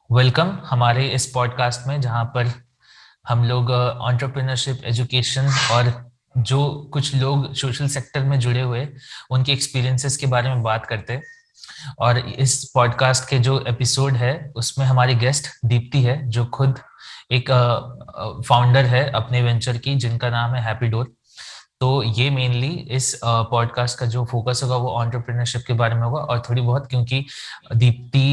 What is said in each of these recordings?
Welcome हमारे इस podcast में जहाँ पर हम लोग एंटरप्रेन्योरशिप एजुकेशन और जो कुछ लोग सोशल सेक्टर में जुड़े हुए उनके एक्सपीरियंसेस के बारे में बात करते हैं। और इस पॉडकास्ट के जो एपिसोड है उसमें हमारी गेस्ट दीप्ति है जो खुद एक फाउंडर है अपने वेंचर की जिनका नाम है हैप्पी डोर। तो ये मेनली इस पॉडकास्ट का जो फोकस होगा वो एंटरप्रेन्योरशिप के बारे में होगा और थोड़ी बहुत क्योंकि दीप्ति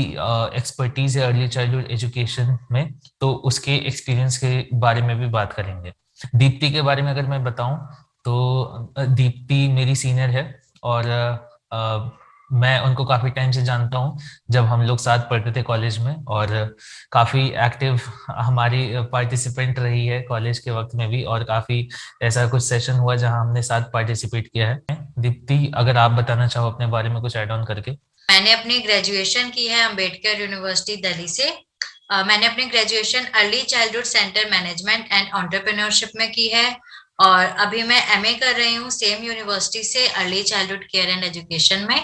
एक्सपर्टीज है अर्ली चाइल्डहुड एजुकेशन में, तो उसके एक्सपीरियंस के बारे में भी बात करेंगे। दीप्ति के बारे में अगर मैं बताऊं तो दीप्ति मेरी सीनियर है और मैं उनको काफी टाइम से जानता हूँ, जब हम लोग साथ पढ़ते थे कॉलेज में। और काफी एक्टिव हमारी पार्टिसिपेंट रही है कॉलेज के वक्त में भी, और काफी ऐसा कुछ सेशन हुआ जहां हमने साथ पार्टिसिपेट किया है। दीप्ति, अगर आप बताना चाहो अपने बारे में कुछ ऐड ऑन करके। मैंने अपनी ग्रेजुएशन की है अंबेडकर यूनिवर्सिटी दिल्ली से। मैंने अपनी graduation early childhood centre management and entrepreneurship में की है और अभी मैं एमए कर रही हूँ सेम यूनिवर्सिटी से early childhood care and education में।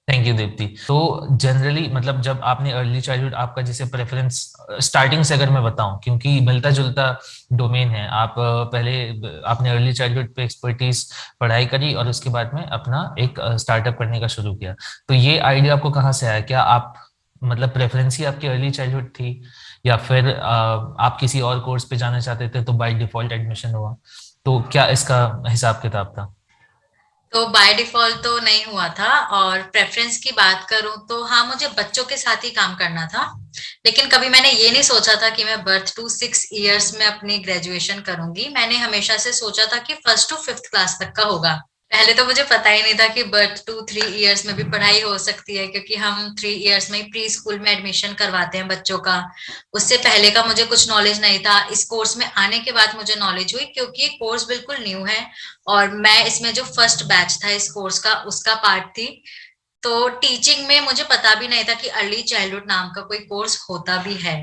Thank you Deepti. तो जनरली मतलब जब आपने अर्ली चाइल्डहुड आपका जैसे प्रेफरेंस स्टार्टिंग से अगर मैं बताऊं, क्योंकि मिलता जुलता डोमेन है, आप पहले आपने अर्ली चाइल्डहुड पे एक्सपर्टीज पढ़ाई करी और उसके बाद में अपना एक स्टार्टअप करने का शुरू किया। तो ये आइडिया आपको कहाँ से आया? क्या आप मतलब प्रेफरेंस ही आपकी अर्ली चाइल्डहुड थी, या फिर आप किसी और कोर्स पे जाना चाहते थे तो बाय डिफॉल्ट एडमिशन हुआ? तो क्या इसका हिसाब किताब था? तो बाय डिफॉल्ट तो नहीं हुआ था और प्रेफरेंस की बात करूं तो हाँ, मुझे बच्चों के साथ ही काम करना था। लेकिन कभी मैंने ये नहीं सोचा था कि मैं बर्थ टू 6 इयर्स में अपनी ग्रेजुएशन करूंगी। मैंने हमेशा से सोचा था कि फर्स्ट टू फिफ्थ क्लास तक का होगा। पहले तो मुझे पता ही नहीं था कि बर्थ टू 3 इयर्स में भी पढ़ाई हो सकती है, क्योंकि हम 3 इयर्स में ही प्री स्कूल में एडमिशन करवाते हैं बच्चों का। उससे पहले का मुझे कुछ नॉलेज नहीं था। इस कोर्स में आने के बाद मुझे नॉलेज हुई, क्योंकि ये कोर्स बिल्कुल न्यू है और मैं इसमें जो फर्स्ट बैच था इस कोर्स का उसका पार्ट थी। तो टीचिंग में मुझे पता भी नहीं था कि अर्ली चाइल्डहुड नाम का कोई कोर्स होता भी है।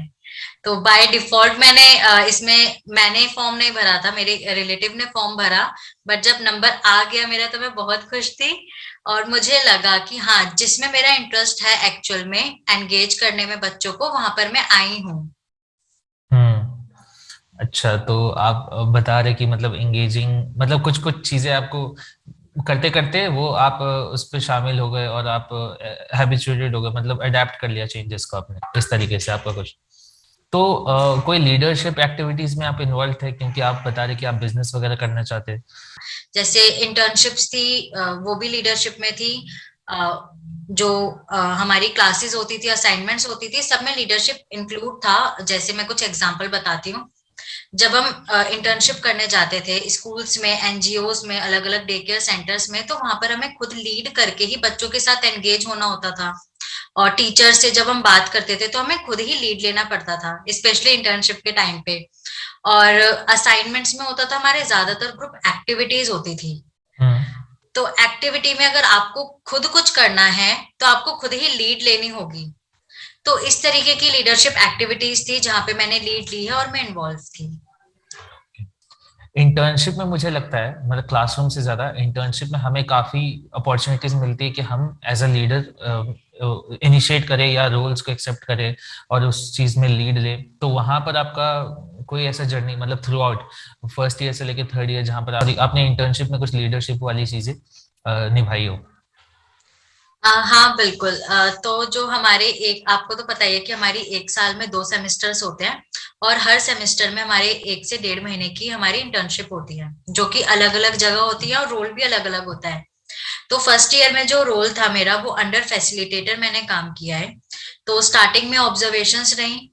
तो बाय डिफॉल्ट मैंने इसमें मैंने फॉर्म नहीं भरा था, मेरे रिलेटिव ने फॉर्म भरा। बट जब नंबर आ गया मेरा तो मैं बहुत खुश थी और मुझे लगा कि हाँ, जिसमें मेरा इंटरेस्ट है एक्चुअल में एंगेज करने में बच्चों को, वहां पर मैं आई हूँ। अच्छा, तो आप बता रहे कि मतलब एंगेजिंग मतलब कुछ कुछ चीजें आपको करते करते वो आप उस पर शामिल हो गए और आप हैबिचुएटेड हो गए, मतलब अडेप्ट कर लिया चेंजेस को आपने, इस तरीके से आपका कुछ। तो कोई लीडरशिप एक्टिविटीज में आप इन्वॉल्व थे, क्योंकि आप बता रहे कि आप बिजनेस वगैरह करना चाहते हैं। जैसे इंटर्नशिप्स थी, वो भी लीडरशिप में थी। जो हमारी क्लासेस होती थी, असाइनमेंट्स होती थी, सब में लीडरशिप इंक्लूड था। जैसे मैं कुछ एग्जांपल बताती हूँ। जब हम इंटर्नशिप करने जाते थे स्कूल्स में, एनजीओस में, अलग अलग डे केयर सेंटर्स में, तो वहां पर हमें खुद लीड करके ही बच्चों के साथ एंगेज होना होता था। और टीचर से जब हम बात करते थे तो हमें खुद ही लीड लेना पड़ता था, स्पेशली इंटर्नशिप के टाइम पे। और असाइनमेंट्स में होता था, हमारे ज्यादातर ग्रुप एक्टिविटीज होती थी। हम्म। तो एक्टिविटी में अगर आपको खुद कुछ करना है तो आपको खुद ही लीड लेनी होगी। तो इस तरीके की लीडरशिप एक्टिविटीज थी जहां पे मैंने लीड ली है और मैं इन्वॉल्व थी। इंटर्नशिप में मुझे लगता है मतलब क्लासरूम से ज्यादा इंटर्नशिप में हमें काफी अपॉर्चुनिटीज मिलती है कि हम एज अ लीडर इनिशिएट करें या रोल्स को एक्सेप्ट करें और उस चीज में लीड ले। तो वहां पर आपका कोई ऐसा जर्नी मतलब थ्रू आउट फर्स्ट ईयर से लेकर थर्ड ईयर जहां पर आपने इंटर्नशिप में कुछ लीडरशिप वाली चीजें निभाई हो? हाँ बिल्कुल। तो जो हमारे एक, आपको तो पता ही है कि हमारी एक साल में 2 सेमेस्टर्स होते हैं और हर सेमेस्टर में हमारे 1 से 1.5 महीने की हमारी इंटर्नशिप होती है, जो कि अलग अलग जगह होती है और रोल भी अलग अलग होता है। तो फर्स्ट ईयर में जो रोल था मेरा वो अंडर फैसिलिटेटर मैंने काम किया है। तो स्टार्टिंग में ऑब्जर्वेशंस रही,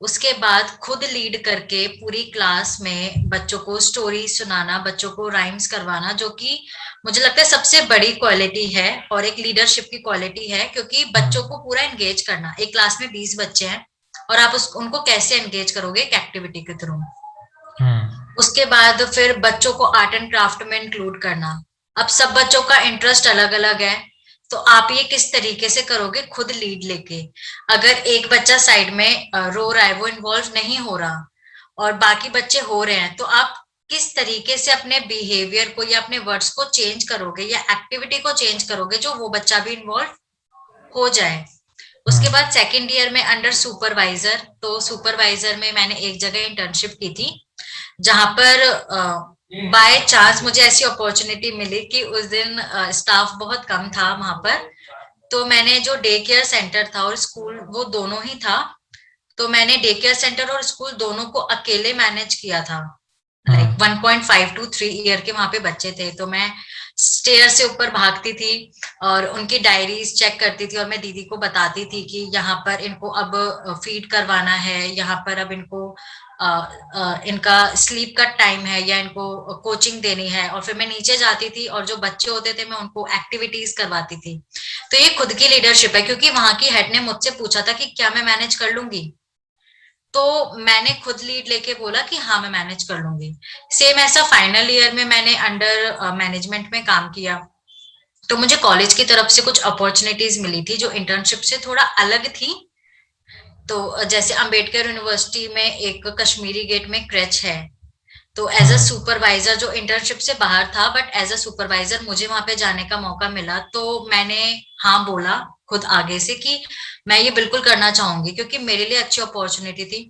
उसके बाद खुद लीड करके पूरी क्लास में बच्चों को स्टोरी सुनाना, बच्चों को राइम्स करवाना, जो कि मुझे लगता है सबसे बड़ी क्वालिटी है और एक लीडरशिप की क्वालिटी है, क्योंकि बच्चों को पूरा एंगेज करना। एक क्लास में 20 बच्चे हैं और आप उनको कैसे एंगेज करोगे एक एक्टिविटी के थ्रू। हम्म। उसके बाद फिर बच्चों को आर्ट एंड क्राफ्ट में इंक्लूड करना। अब सब बच्चों का इंटरेस्ट अलग अलग है, तो आप ये किस तरीके से करोगे खुद लीड लेके। अगर एक बच्चा साइड में रो रहा है, वो इन्वॉल्व नहीं हो रहा और बाकी बच्चे हो रहे हैं, तो आप किस तरीके से अपने बिहेवियर को या अपने वर्ड्स को चेंज करोगे या एक्टिविटी को चेंज करोगे जो वो बच्चा भी इन्वॉल्व हो जाए। उसके बाद सेकंड ईयर में अंडर सुपरवाइजर, तो सुपरवाइजर में मैंने एक जगह इंटर्नशिप की थी, जहां पर बाय चांस मुझे ऐसी अपॉर्चुनिटी मिली कि उस दिन स्टाफ बहुत कम था वहां पर। तो मैंने जो डे केयर सेंटर था और स्कूल वो दोनों ही था, तो मैंने डे केयर सेंटर और स्कूल दोनों को अकेले मैनेज किया था। लाइक 1.5 to 3 ईयर के वहां पे बच्चे थे, तो मैं स्टेयर से ऊपर भागती थी और उनकी डायरीज चेक करती थी, और मैं दीदी को बताती थी कि यहाँ पर इनको अब फीड करवाना है, यहाँ पर अब इनको इनका स्लीप का टाइम है या इनको कोचिंग देनी है। और फिर मैं नीचे जाती थी और जो बच्चे होते थे मैं उनको एक्टिविटीज करवाती थी। तो ये खुद की लीडरशिप है, क्योंकि वहां की हेड ने मुझसे पूछा था कि क्या मैं मैनेज कर लूंगी, तो मैंने खुद लीड लेके बोला कि हाँ मैं मैनेज कर लूंगी। सेम ऐसा फाइनल ईयर में मैंने अंडर मैनेजमेंट में काम किया, तो मुझे कॉलेज की तरफ से कुछ अपॉर्चुनिटीज मिली थी जो इंटर्नशिप से थोड़ा अलग थी। तो जैसे अंबेडकर यूनिवर्सिटी में एक कश्मीरी गेट में क्रेच है, तो एज अ सुपरवाइजर जो इंटर्नशिप से बाहर था, बट एज अ सुपरवाइजर मुझे वहां पे जाने का मौका मिला, तो मैंने हाँ बोला खुद आगे से कि मैं ये बिल्कुल करना चाहूंगी, क्योंकि मेरे लिए अच्छी अपॉर्चुनिटी थी।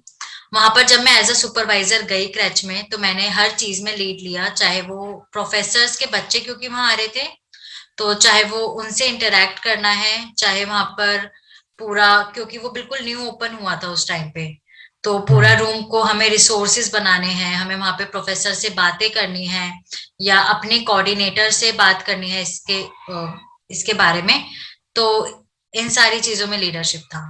वहां पर जब मैं एज अ सुपरवाइजर गई क्रैच में, तो मैंने हर चीज में लीड लिया, चाहे वो प्रोफेसर्स के बच्चे क्योंकि वहां आ रहे थे, तो चाहे वो उनसे इंटरेक्ट करना है, चाहे वहां पर पूरा, क्योंकि वो बिल्कुल न्यू ओपन हुआ था उस टाइम पे, तो पूरा रूम को हमें रिसोर्सेज बनाने हैं, हमें वहां पे प्रोफेसर से बातें करनी है या अपने कोऑर्डिनेटर से बात करनी है इसके बारे में। तो इन सारी चीजों में लीडरशिप था।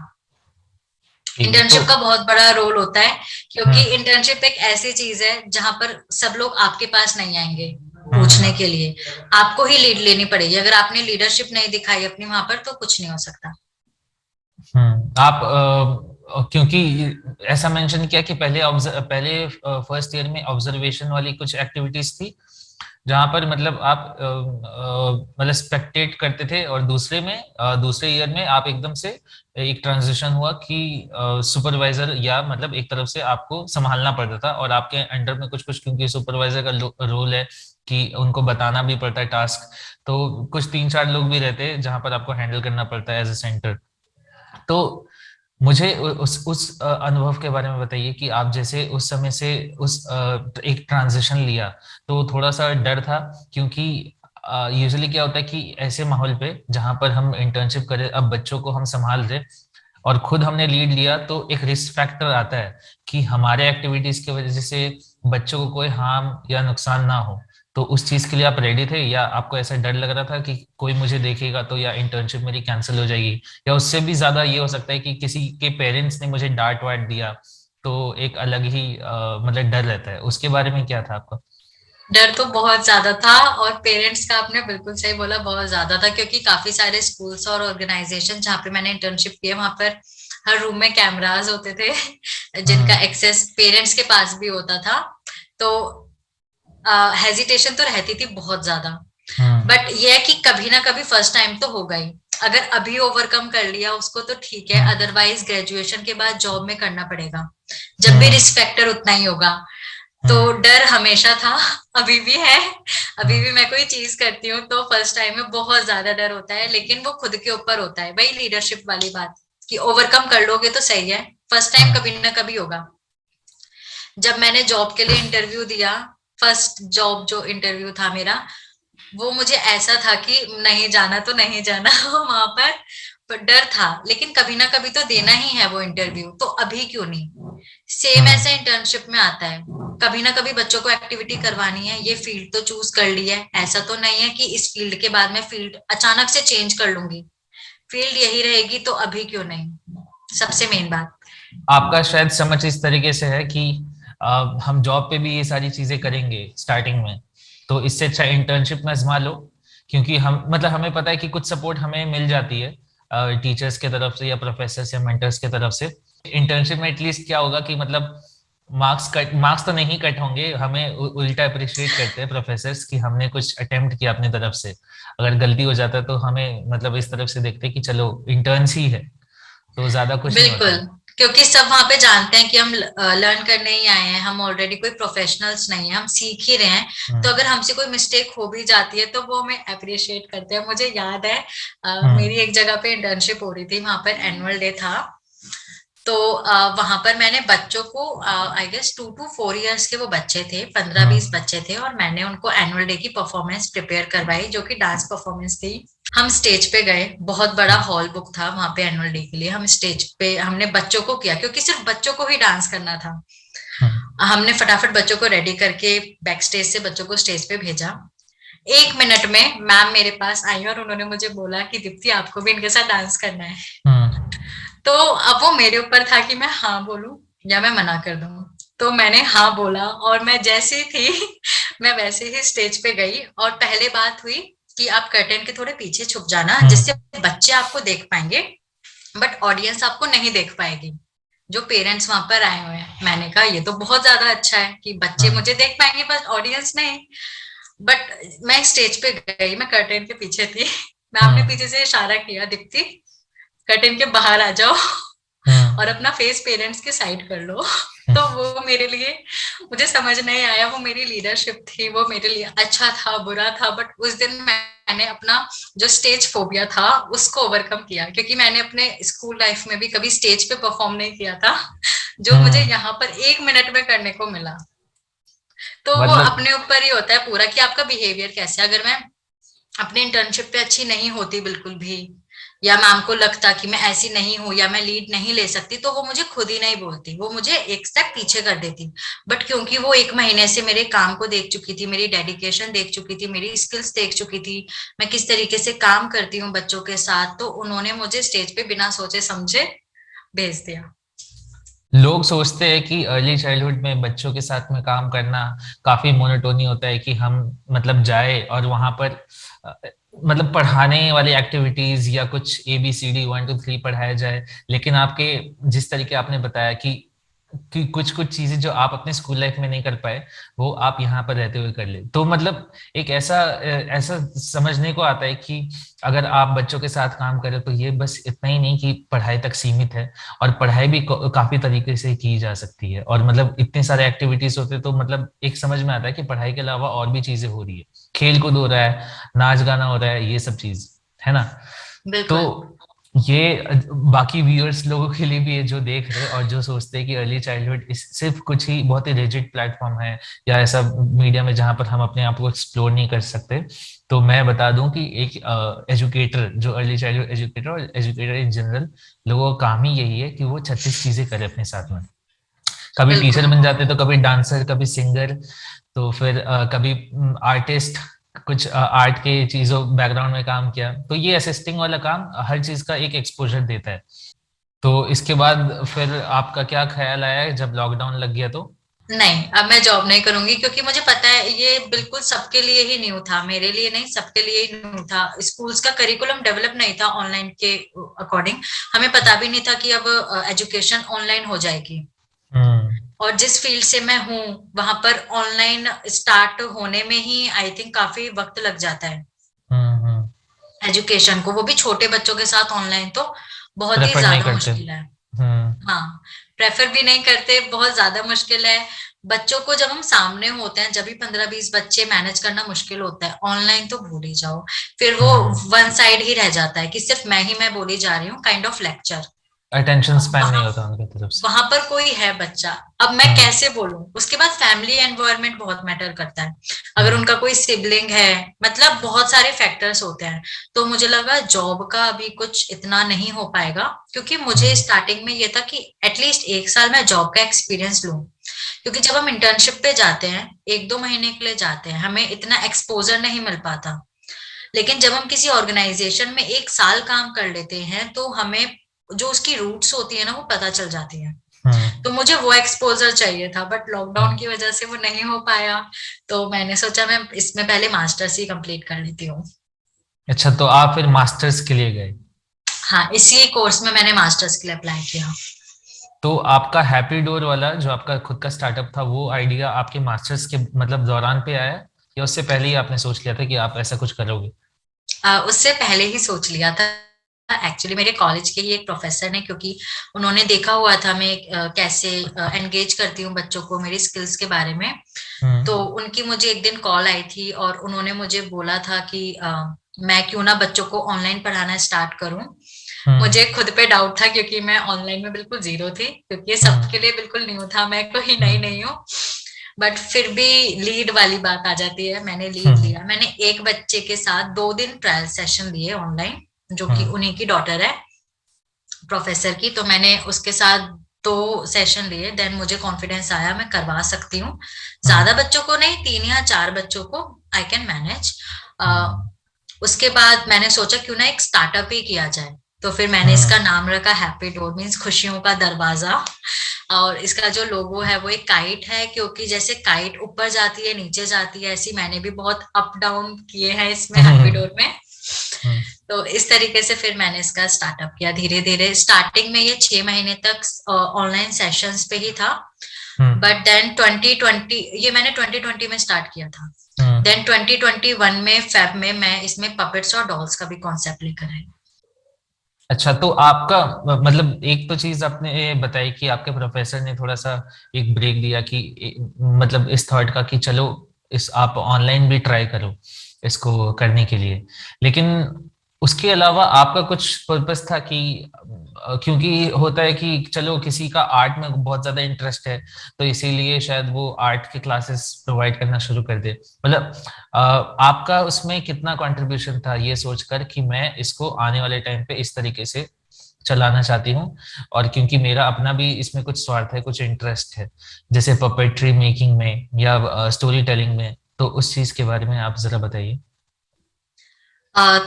ठीक है। तो इंटर्नशिप का बहुत बड़ा रोल होता है, क्योंकि इंटर्नशिप एक ऐसी चीज है जहां पर सब लोग आपके पास नहीं आएंगे पूछने के लिए, आपको ही लीड लेनी पड़ेगी। अगर आपने लीडरशिप नहीं दिखाई अपनी वहां पर, तो कुछ नहीं हो सकता। आप क्योंकि ऐसा मेंशन किया कि पहले फर्स्ट ईयर में ऑब्जर्वेशन वाली कुछ एक्टिविटीज थी, जहां पर मतलब आप मतलब स्पेक्टेट करते थे, और दूसरे ईयर में आप एकदम से एक ट्रांजिशन हुआ कि सुपरवाइजर या मतलब एक तरफ से आपको संभालना पड़ता था, और आपके अंडर में कुछ कुछ, क्योंकि सुपरवाइजर का रोल है कि उनको बताना भी पड़ता है टास्क, तो कुछ 3-4 लोग भी रहते हैं जहां पर आपको हैंडल करना पड़ता है एज ए सेंटर। तो मुझे उस अनुभव के बारे में बताइए कि आप जैसे उस समय से एक ट्रांजिशन लिया, तो थोड़ा सा डर था, क्योंकि यूजुअली क्या होता है कि ऐसे माहौल पे जहां पर हम इंटर्नशिप करें, अब बच्चों को हम संभाल रहे और खुद हमने लीड लिया, तो एक रिस्क फैक्टर आता है कि हमारे एक्टिविटीज की वजह से बच्चों को कोई हार्म या नुकसान ना हो। तो उस चीज के लिए आप रेडी थे, या आपको ऐसा डर लग रहा था कि कोई मुझे देखेगा तो या इंटर्नशिप मेरी कैंसिल हो जाएगी, या उससे भी ज्यादा ये हो सकता है कि किसी के पेरेंट्स ने मुझे डांट वाट दिया, तो एक अलग ही मतलब डर रहता है, उसके बारे में क्या था आपका? डर तो बहुत ज्यादा था, और पेरेंट्स का आपने बिल्कुल सही बोला, बहुत ज्यादा था, क्योंकि काफी सारे स्कूल्स और ऑर्गेनाइजेशन जहाँ पे मैंने इंटर्नशिप किया, वहां पर हर रूम में कैमरास होते थे जिनका एक्सेस पेरेंट्स के पास भी होता था। तो हेजिटेशन तो रहती थी बहुत ज्यादा, बट ये है कि कभी ना कभी फर्स्ट टाइम तो होगा ही। अगर अभी ओवरकम कर लिया उसको तो ठीक है, अदरवाइज ग्रेजुएशन के बाद जॉब में करना पड़ेगा, जब भी रिस्क फैक्टर उतना ही होगा। तो डर हमेशा था, अभी भी है। अभी भी मैं कोई चीज करती हूँ तो फर्स्ट टाइम में बहुत ज्यादा डर होता है, लेकिन वो खुद के ऊपर होता है, वही लीडरशिप वाली बात कि ओवरकम कर लोगे तो सही है, फर्स्ट टाइम कभी ना कभी होगा। जब मैंने जॉब के लिए इंटरव्यू दिया, फर्स्ट जॉब जो इंटरव्यू था मेरा, वो मुझे ऐसा था कि नहीं जाना तो नहीं जाना वहां पर डर था, लेकिन कभी ना कभी तो देना ही है वो इंटरव्यू, तो अभी क्यों नहीं। सेम ऐसा इंटर्नशिप में आता है, कभी ना कभी बच्चों को एक्टिविटी करवानी है, ये फील्ड तो चूज कर ली है, ऐसा तो नहीं है कि इस फील्ड के बाद मैं फील्ड अचानक से चेंज कर लूंगी, फील्ड यही रहेगी, तो अभी क्यों नहीं, सबसे मेन बात। आपका शायद समझ इस तरीके से है कि हम जॉब पे भी ये सारी चीजें करेंगे स्टार्टिंग में, तो इससे अच्छा इंटर्नशिप में आजमा लो, क्योंकि हम मतलब हमें पता है कि कुछ सपोर्ट हमें मिल जाती है टीचर्स के तरफ से या प्रोफेसर या मेंटर्स के तरफ से। इंटर्नशिप में एटलीस्ट क्या होगा कि मतलब मार्क्स तो नहीं कट होंगे, हमें उल्टा अप्रिशिएट करते हैं प्रोफेसर्स कि हमने कुछ अटेम्प्ट किया अपनी तरफ से, अगर गलती हो जाता है तो हमें मतलब इस तरफ से देखते हैं कि चलो इंटर्न्स ही है, तो ज्यादा कुछ नहीं बिल्कुल। होता। क्योंकि सब वहां पे जानते हैं कि हम लर्न करने ही आए हैं, हम ऑलरेडी कोई प्रोफेशनल्स नहीं है, हम सीख ही रहे हैं। तो अगर हमसे कोई मिस्टेक हो भी जाती है तो वो हमें अप्रिशिएट करते हैं। मुझे याद है मेरी एक जगह पे इंटर्नशिप हो रही थी, वहां पर एनुअल डे था। तो वहां पर मैंने बच्चों को, आई गेस 2 to 4 years के वो बच्चे थे, 15-20 बच्चे थे, और मैंने उनको एनुअल डे की परफॉर्मेंस प्रिपेयर करवाई, जो कि डांस परफॉर्मेंस थी। हम स्टेज पे गए, बहुत बड़ा हॉल बुक था वहां पे एनुअल डे के लिए। हम स्टेज पे हमने बच्चों को किया, क्योंकि सिर्फ बच्चों को ही डांस करना था। हमने फटाफट बच्चों को रेडी करके बैक स्टेज से बच्चों को स्टेज पे भेजा। 1 मिनट में मैम मेरे पास आई और उन्होंने मुझे बोला कि दीप्ति आपको भी इनके साथ डांस करना है। तो अब वो मेरे ऊपर था कि मैं हाँ बोलूं या मैं मना कर दूं। तो मैंने हाँ बोला, और मैं जैसे थी मैं वैसे ही स्टेज पे गई, और पहले बात हुई कि आप कर्टेन के थोड़े पीछे छुप जाना, जिससे बच्चे आपको देख पाएंगे बट ऑडियंस आपको नहीं देख पाएगी, जो पेरेंट्स वहां पर आए हुए हैं। मैंने कहा ये तो बहुत ज्यादा अच्छा है कि बच्चे मुझे देख पाएंगे बस ऑडियंस नहीं। बट मैं स्टेज पे गई, मैं कर्टेन के पीछे थी, मैम ने पीछे से इशारा किया, दीप्ति कर्टेन के बाहर आ जाओ और अपना फेस पेरेंट्स के साइड कर लो। तो वो मेरे लिए, मुझे समझ नहीं आया, वो मेरी लीडरशिप थी, वो मेरे लिए अच्छा था बुरा था, बट उस दिन मैंने अपना जो स्टेज फोबिया था उसको ओवरकम किया, क्योंकि मैंने अपने स्कूल लाइफ में भी कभी स्टेज पे परफॉर्म नहीं किया था, जो मुझे यहाँ पर 1 मिनट में करने को मिला। तो वो अपने ऊपर ही होता है पूरा कि आपका बिहेवियर कैसे। अगर मैं अपनी इंटर्नशिप पे अच्छी नहीं होती बिल्कुल भी, या मैम को लगता कि मैं ऐसी नहीं हूँ या मैं लीड नहीं ले सकती, तो वो मुझे खुद ही नहीं बोलती, वो मुझे एक स्टेप पीछे कर देती। बट क्योंकि वो 1 महीने से मेरे काम को देख चुकी थी, मेरी डेडिकेशन देख चुकी थी, मेरी स्किल्स देख चुकी थी, मैं किस तरीके से काम करती हूँ बच्चों के साथ, तो उन्होंने मुझे स्टेज पे बिना सोचे समझे भेज दिया। लोग सोचते हैं कि अर्ली चाइल्डहुड में बच्चों के साथ में काम करना काफी मोनोटोनी होता है, कि हम मतलब जाए और वहां पर अ, मतलब पढ़ाने वाली एक्टिविटीज या कुछ ABCD 1 2 3 पढ़ाया जाए। लेकिन आपके जिस तरीके आपने बताया कि कुछ कुछ चीजें जो आप अपने स्कूल लाइफ में नहीं कर पाए, वो आप यहाँ पर रहते हुए कर ले, तो मतलब एक ऐसा ऐसा समझने को आता है कि अगर आप बच्चों के साथ काम करें तो ये बस इतना ही नहीं कि पढ़ाई तक सीमित है, और पढ़ाई भी काफी तरीके से की जा सकती है, और मतलब इतने सारे एक्टिविटीज होते हैं, तो मतलब एक समझ में आता है कि पढ़ाई के अलावा और भी चीजें हो रही है, खेल कूद हो रहा है, नाच गाना हो रहा है, ये सब चीज है ना। तो ये बाकी व्यूअर्स लोगों के लिए भी है जो देख रहे हैं और जो सोचते हैं कि अर्ली चाइल्डहुड सिर्फ कुछ ही बहुत ही रिजिड प्लेटफॉर्म है, या ऐसा मीडिया में जहां पर हम अपने आप को एक्सप्लोर नहीं कर सकते। तो मैं बता दूं कि एक एजुकेटर, जो अर्ली चाइल्डहुड एजुकेटर और एजुकेटर इन जनरल, लोगों का काम ही यही है कि वो 36 चीजें करे अपने साथ में। कभी टीचर बन जाते, तो कभी डांसर, कभी सिंगर, तो फिर कभी आर्टिस्ट, कुछ आर्ट के चीजों बैकग्राउंड में काम किया। तो ये असिस्टिंग वाला काम हर चीज का एक एक्सपोजर देता है। तो इसके बाद फिर आपका क्या ख्याल आया है जब लॉकडाउन लग गया तो? नहीं, अब मैं जॉब नहीं करूंगी, क्योंकि मुझे पता है ये बिल्कुल सबके लिए ही न्यू था, मेरे लिए नहीं, सबके लिए ही न्यू था। स्कूल्स का करिकुलम डेवलप नहीं था ऑनलाइन के अकॉर्डिंग, हमें पता भी नहीं था कि अब एजुकेशन ऑनलाइन हो जाएगी। और जिस फील्ड से मैं हूँ वहां पर ऑनलाइन स्टार्ट होने में ही आई थिंक काफी वक्त लग जाता है एजुकेशन को, वो भी छोटे बच्चों के साथ ऑनलाइन, तो बहुत ही प्रेफर नहीं ज्यादा करते। मुश्किल है। हाँ, प्रेफर भी नहीं करते, बहुत ज्यादा मुश्किल है। बच्चों को जब हम सामने होते हैं जब भी 15-20 बच्चे मैनेज करना मुश्किल होता है, ऑनलाइन तो भूल ही जाओ। फिर वो वन साइड ही रह जाता है कि सिर्फ मैं बोली जा रही हूँ, kind of lecture. Attention span नहीं वहां होता उनकी तरफ से। वहां पर कोई है बच्चा, अब मैं कैसे बोलूं। उसके बाद फैमिली एनवायरनमेंट बहुत मैटर करता है, अगर उनका कोई सिबलिंग है, मतलब बहुत सारे फैक्टर्स होते हैं। तो मुझे लगा जॉब का अभी कुछ इतना नहीं हो पाएगा, क्योंकि मुझे स्टार्टिंग में ये था कि एटलीस्ट 1 साल मैं जॉब का एक्सपीरियंस लूं। क्योंकि जब हम इंटर्नशिप पे जाते हैं 1-2 महीने के लिए जाते हैं, हमें इतना एक्सपोजर नहीं मिल पाता। लेकिन जब हम किसी ऑर्गेनाइजेशन में 1 साल काम कर लेते हैं तो हमें जो उसकी रूट्स होती है ना वो पता चल जाती है। तो मुझे वो एक्सपोजर चाहिए था, बट लॉकडाउन की वजह से वो नहीं हो पाया। तो मैंने सोचा मैं इसमें पहले मास्टर्स ही कंप्लीट कर लेती हूँ। अच्छा, तो आप फिर मास्टर्स के लिए गए? हाँ, इसी कोर्स में मैंने मास्टर्स के लिए अप्लाई किया। तो आपका हैप्पी डोर वाला जो आपका खुद का स्टार्टअप था, वो आइडिया आपके मास्टर्स के मतलब दौरान पे आया, या उससे पहले ही आपने सोच लिया था कि आप ऐसा कुछ करोगे? उससे पहले ही सोच लिया था एक्चुअली मेरे कॉलेज के ही एक प्रोफेसर ने, क्योंकि उन्होंने देखा हुआ था मैं कैसे एंगेज करती हूँ बच्चों को मेरी स्किल्स के बारे में। तो हम्म। उनकी मुझे एक दिन कॉल आई थी और उन्होंने मुझे बोला था कि मैं क्यों ना बच्चों को ऑनलाइन पढ़ाना स्टार्ट करूं। हम्म। मुझे खुद पे डाउट था क्योंकि मैं ऑनलाइन में बिल्कुल जीरो थी, क्योंकि ये सबके हम्म। लिए बिल्कुल न्यू था, मैं कोई नई हम्म। नहीं हूँ। बट फिर भी लीड वाली बात आ जाती है, मैंने लीड हम्म। लिया। मैंने एक बच्चे के साथ 2 दिन ट्रायल सेशन लिए ऑनलाइन, जो कि हम्म। उन्हीं की डॉटर है प्रोफेसर की। तो मैंने उसके साथ 2 सेशन लिए, देन मुझे कॉन्फिडेंस आया मैं करवा सकती हूँ। ज्यादा हम्म। बच्चों को नहीं, 3 या 4 बच्चों को आई कैन मैनेज। हम्म। उसके बाद मैंने सोचा क्यों ना एक स्टार्टअप ही किया जाए। तो फिर मैंने हम्म। इसका नाम रखा हैप्पी डोर, मीन्स खुशियों का दरवाजा। और इसका जो लोगो है वो एक काइट है, क्योंकि जैसे काइट ऊपर जाती है नीचे जाती है, ऐसी मैंने भी बहुत अप डाउन किए हैं इसमें हैप्पी हम्म। डोर में। तो इस तरीके से फिर मैंने इसका स्टार्टअप किया धीरे धीरे। स्टार्टिंग में ये 6 महीने तक ऑनलाइन सेशंस पे ही था। हम्म। बट देन 2020, ये मैंने 2020 में स्टार्ट किया था। हम्म। देन 2021 में फेब में मैं इसमें पपेट्स और डॉल्स का भी कॉन्सेप्ट लेकर आई। अच्छा, तो आपका मतलब एक तो चीज आपने ये बताई कि आपके प्रोफेसर ने थोड़ा सा एक ब्रेक दिया कि मतलब इस थॉट का कि चलो इस आप ऑनलाइन भी ट्राई करो इसको करने के लिए। लेकिन उसके अलावा आपका कुछ पर्पस था कि क्योंकि होता है कि चलो किसी का आर्ट में बहुत ज्यादा इंटरेस्ट है तो इसीलिए शायद वो आर्ट के क्लासेस प्रोवाइड करना शुरू कर दे। मतलब आपका उसमें कितना कंट्रीब्यूशन था ये सोचकर कि मैं इसको आने वाले टाइम पे इस तरीके से चलाना चाहती हूँ, और क्योंकि मेरा अपना भी इसमें कुछ स्वार्थ है, कुछ इंटरेस्ट है, जैसे पपेट्री मेकिंग में या स्टोरी टेलिंग में, तो उस चीज के बारे में आप जरा बताइए। अ,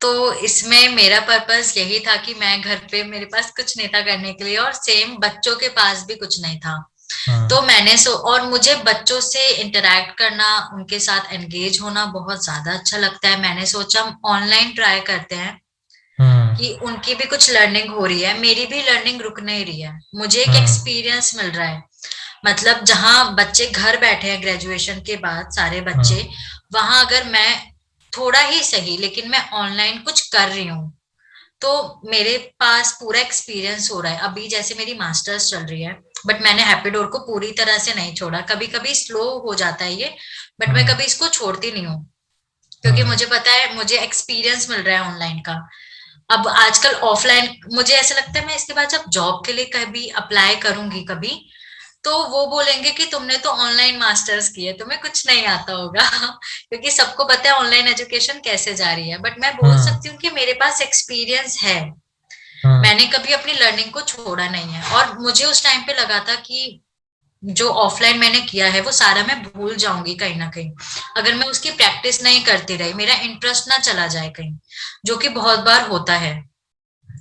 तो इसमें मेरा पर्पस यही था कि मैं घर पे, मेरे पास कुछ नहीं था करने के लिए और सेम बच्चों के पास भी कुछ नहीं था। हम्म। तो मैंने और मुझे बच्चों से इंटरेक्ट करना, उनके साथ एंगेज होना बहुत ज्यादा अच्छा लगता है। मैंने सोचा ऑनलाइन ट्राई करते हैं हम्म। कि उनकी भी कुछ लर्निंग हो रही है, मेरी भी लर्निंग रुक नहीं रही है, मुझे एक हम्म। एक्सपीरियंस मिल रहा है। मतलब जहां बच्चे घर बैठे हैं ग्रेजुएशन के बाद सारे बच्चे, हम्म। वहां अगर मैं थोड़ा ही सही लेकिन मैं ऑनलाइन कुछ कर रही हूँ, तो मेरे पास पूरा एक्सपीरियंस हो रहा है। अभी जैसे मेरी मास्टर्स चल रही है, बट मैंने हैप्पीडोर को पूरी तरह से नहीं छोड़ा। कभी कभी स्लो हो जाता है ये, बट मैं हम्म। कभी इसको छोड़ती नहीं हूँ, क्योंकि हम्म। मुझे पता है मुझे एक्सपीरियंस मिल रहा है ऑनलाइन का। अब आजकल ऑफलाइन मुझे ऐसा लगता है मैं इसके बाद जब जॉब के लिए कभी अप्लाई करूंगी कभी, तो वो बोलेंगे कि तुमने तो ऑनलाइन मास्टर्स किए, तुम्हें कुछ नहीं आता होगा। क्योंकि सबको पता है ऑनलाइन एजुकेशन कैसे जा रही है, बट मैं बोल हम्म। सकती हूँ कि मेरे पास एक्सपीरियंस है। हम्म। मैंने कभी अपनी लर्निंग को छोड़ा नहीं है, और मुझे उस टाइम पे लगा था कि जो ऑफलाइन मैंने किया है वो सारा मैं भूल जाऊंगी कहीं ना कहीं, अगर मैं उसकी प्रैक्टिस नहीं करती रही, मेरा इंटरेस्ट ना चला जाए कहीं, जो कि बहुत बार होता है।